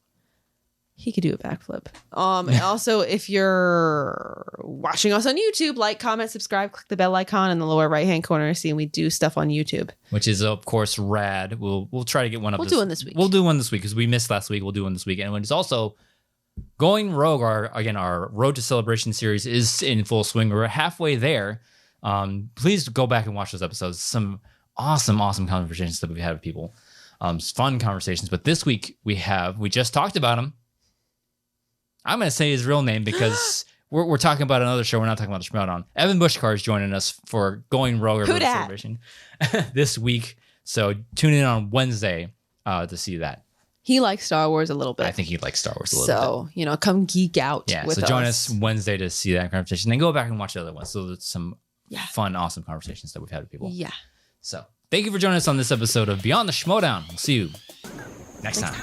He could do a backflip. And also, if you're watching us on YouTube, like, comment, subscribe, click the bell icon in the lower right-hand corner. See, we do stuff on YouTube, which is of course rad. We'll try to get one up. We'll do one this week. We'll do one this week because we missed last week. We'll do one this week, and it's also Going Rogue. Our Road to Celebration series is in full swing. We're halfway there. Please go back and watch those episodes. Some awesome conversations that we've had with people. Fun conversations. But this week we just talked about him. I'm going to say his real name because we're talking about another show. We're not talking about the Schmoedown. Evan Bushcar is joining us for Going Rogue or Celebration this week. So tune in on Wednesday to see that. He likes Star Wars a little bit. I think he likes Star Wars a little bit. So, come geek out with us. So join us Wednesday to see that conversation. Then go back and watch the other ones. So there's some fun, awesome conversations that we've had with people. Yeah. So thank you for joining us on this episode of Beyond the Schmoedown. We'll see you next time.